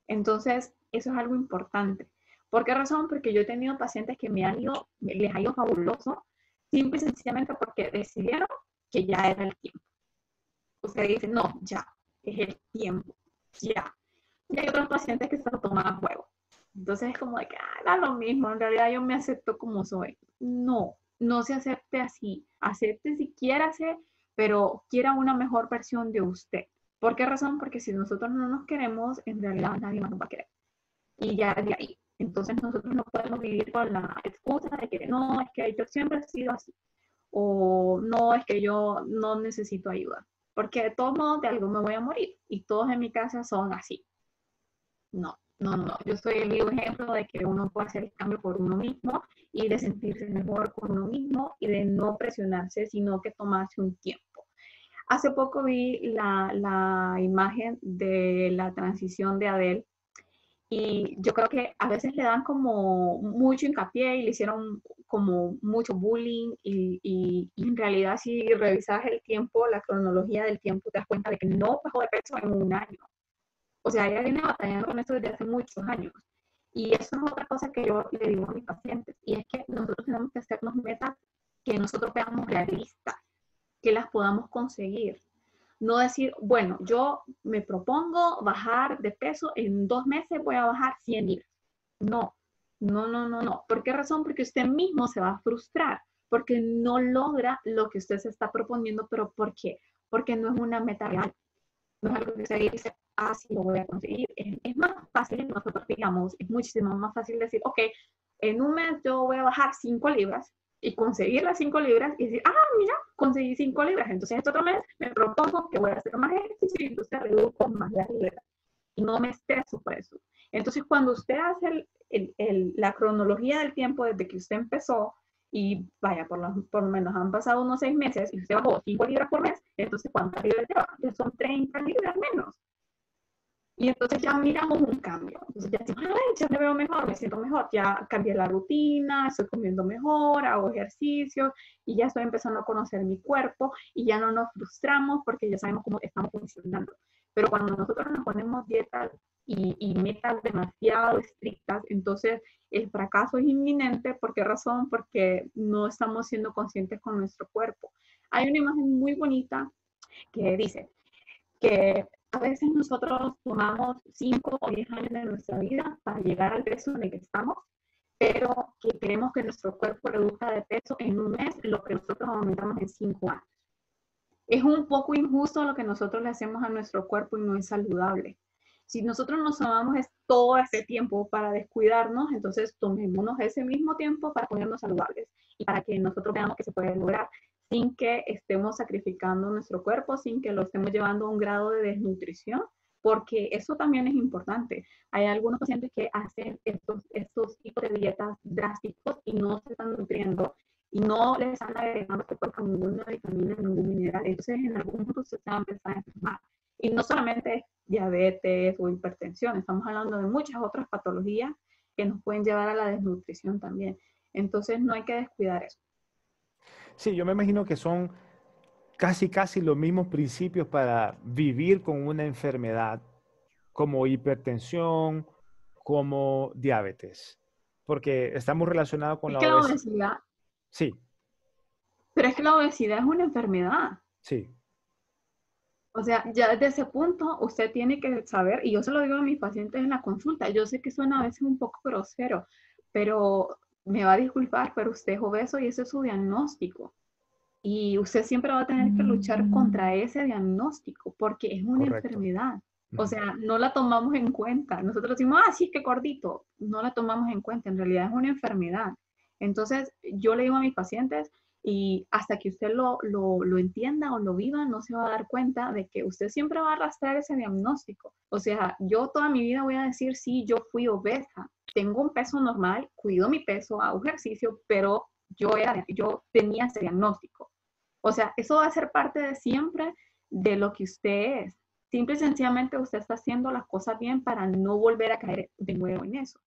Entonces, eso es algo importante. ¿Por qué razón? Porque yo he tenido pacientes que les ha ido fabuloso, simple y sencillamente porque decidieron que ya era el tiempo. Usted dice, no, ya, es el tiempo, ya. Y hay otros pacientes que se lo toman a juego. Entonces es como de que da lo mismo, en realidad yo me acepto como soy. No, no se acepte así. Acepte si quiere hacer, pero quiera una mejor versión de usted. ¿Por qué razón? Porque si nosotros no nos queremos, en realidad nadie más nos va a querer. Y ya de ahí. Entonces nosotros no podemos vivir con la excusa de que no, es que yo siempre he sido así. O no, es que yo no necesito ayuda. Porque de todos modos de algo me voy a morir. Y todos en mi casa son así. No, no, no. Yo soy el vivo ejemplo de que uno puede hacer el cambio por uno mismo y de sentirse mejor con uno mismo y de no presionarse, sino que tomarse un tiempo. Hace poco vi la imagen de la transición de Adele y yo creo que a veces le dan como mucho hincapié y le hicieron como mucho bullying y en realidad si revisas el tiempo, la cronología del tiempo, te das cuenta de que no bajó de peso en un año. O sea, ella viene batallando con esto desde hace muchos años. Y eso es otra cosa que yo le digo a mis pacientes, y es que nosotros tenemos que hacernos metas que nosotros veamos realistas, que las podamos conseguir. No decir, bueno, yo me propongo bajar de peso, en 2 meses voy a bajar 100 libras. No, no, no, no, no. ¿Por qué razón? Porque usted mismo se va a frustrar, porque no logra lo que usted se está proponiendo, pero ¿por qué? Porque no es una meta real. No es algo que se dice, ah, sí, lo voy a conseguir. Es más fácil, nosotros digamos, es muchísimo más fácil decir, ok, en un mes yo voy a bajar 5 libras y conseguir las 5 libras y decir, ah, mira, conseguí 5 libras. Entonces, este otro mes me propongo que voy a hacer más ejercicio y entonces reduzco más las libras. Y no me estreso por eso. Entonces, cuando usted hace la cronología del tiempo desde que usted empezó, y vaya, por lo menos han pasado unos 6 meses y usted bajó 5 libras por mes, entonces ¿cuántas libras lleva? Ya son 30 libras menos. Y entonces ya miramos un cambio. Entonces ya decimos, ay, ya me veo mejor, me siento mejor, ya cambié la rutina, estoy comiendo mejor, hago ejercicio y ya estoy empezando a conocer mi cuerpo y ya no nos frustramos porque ya sabemos cómo estamos funcionando. Pero cuando nosotros nos ponemos dietas y metas demasiado estrictas, entonces el fracaso es inminente. ¿Por qué razón? Porque no estamos siendo conscientes con nuestro cuerpo. Hay una imagen muy bonita que dice que a veces nosotros tomamos 5 o 10 años de nuestra vida para llegar al peso en el que estamos, pero que queremos que nuestro cuerpo reduzca de peso en un mes lo que nosotros aumentamos en 5 años. Es un poco injusto lo que nosotros le hacemos a nuestro cuerpo y no es saludable. Si nosotros nos tomamos todo ese tiempo para descuidarnos, entonces tomémonos ese mismo tiempo para ponernos saludables y para que nosotros veamos que se puede lograr sin que estemos sacrificando nuestro cuerpo, sin que lo estemos llevando a un grado de desnutrición, porque eso también es importante. Hay algunos pacientes que hacen estos tipos de dietas drásticos y no se están nutriendo y no les están agregando a su cuerpo ninguna vitamina, ningún mineral. Entonces, en algún punto se van a empezar a enfermar. Y no solamente diabetes o hipertensión, estamos hablando de muchas otras patologías que nos pueden llevar a la desnutrición también. Entonces, no hay que descuidar eso. Sí, yo me imagino que son casi los mismos principios para vivir con una enfermedad como hipertensión, como diabetes, porque estamos relacionados con Es la que la obesidad. obesidad, Sí, pero es que la obesidad es una enfermedad. sí, O sea, ya desde ese punto usted tiene que saber, y yo se lo digo a mis pacientes en la consulta, yo sé que suena a veces un poco grosero, pero me va a disculpar, pero usted es obeso y ese es su diagnóstico. Y usted siempre va a tener que luchar contra ese diagnóstico porque es una correcto. enfermedad. O sea, no la tomamos en cuenta. Nosotros decimos, sí, es que gordito. No la tomamos en cuenta. En realidad es una enfermedad. Entonces, yo le digo a mis pacientes, y hasta que usted lo entienda o lo viva, no se va a dar cuenta de que usted siempre va a arrastrar ese diagnóstico. O sea, yo toda mi vida voy a decir, sí, yo fui obesa. Tengo un peso normal, cuido mi peso, hago ejercicio, pero yo tenía ese diagnóstico. O sea, eso va a ser parte de siempre de lo que usted es. Simple y sencillamente usted está haciendo las cosas bien para no volver a caer de nuevo en eso.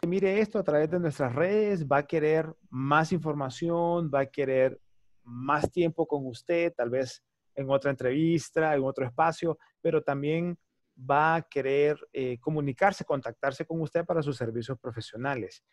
Mire esto a través de nuestras redes, va a querer más información, va a querer más tiempo con usted, tal vez en otra entrevista, en otro espacio, pero también va a querer comunicarse, contactarse con usted para sus servicios profesionales.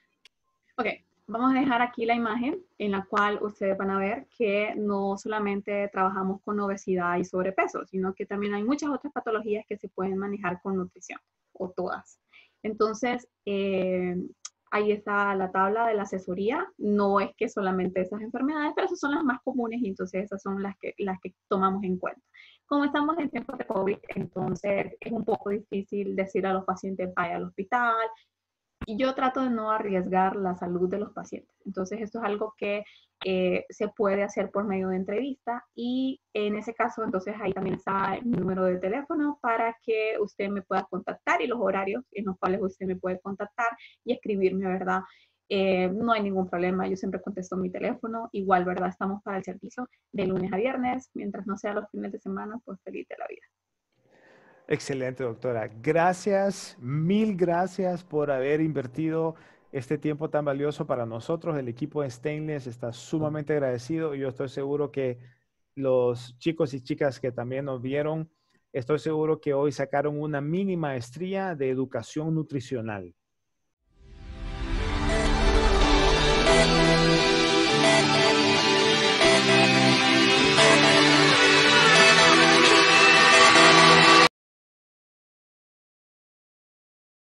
Ok, vamos a dejar aquí la imagen en la cual ustedes van a ver que no solamente trabajamos con obesidad y sobrepeso, sino que también hay muchas otras patologías que se pueden manejar con nutrición, o todas. Entonces, ahí está la tabla de la asesoría. No es que solamente esas enfermedades, pero esas son las más comunes y entonces esas son las que tomamos en cuenta. Como estamos en tiempos de COVID, entonces es un poco difícil decir a los pacientes vaya al hospital, y yo trato de no arriesgar la salud de los pacientes. Entonces, esto es algo que se puede hacer por medio de entrevista y en ese caso, entonces ahí también está mi número de teléfono para que usted me pueda contactar y los horarios en los cuales usted me puede contactar y escribirme, ¿verdad? No hay ningún problema, yo siempre contesto mi teléfono. Igual, ¿verdad? Estamos para el servicio de lunes a viernes, mientras no sea los fines de semana, pues feliz de la vida. Excelente, doctora. Gracias, mil gracias por haber invertido este tiempo tan valioso para nosotros. El equipo de Stainless está sumamente agradecido y yo estoy seguro que los chicos y chicas que también nos vieron, estoy seguro que hoy sacaron una mini maestría de educación nutricional.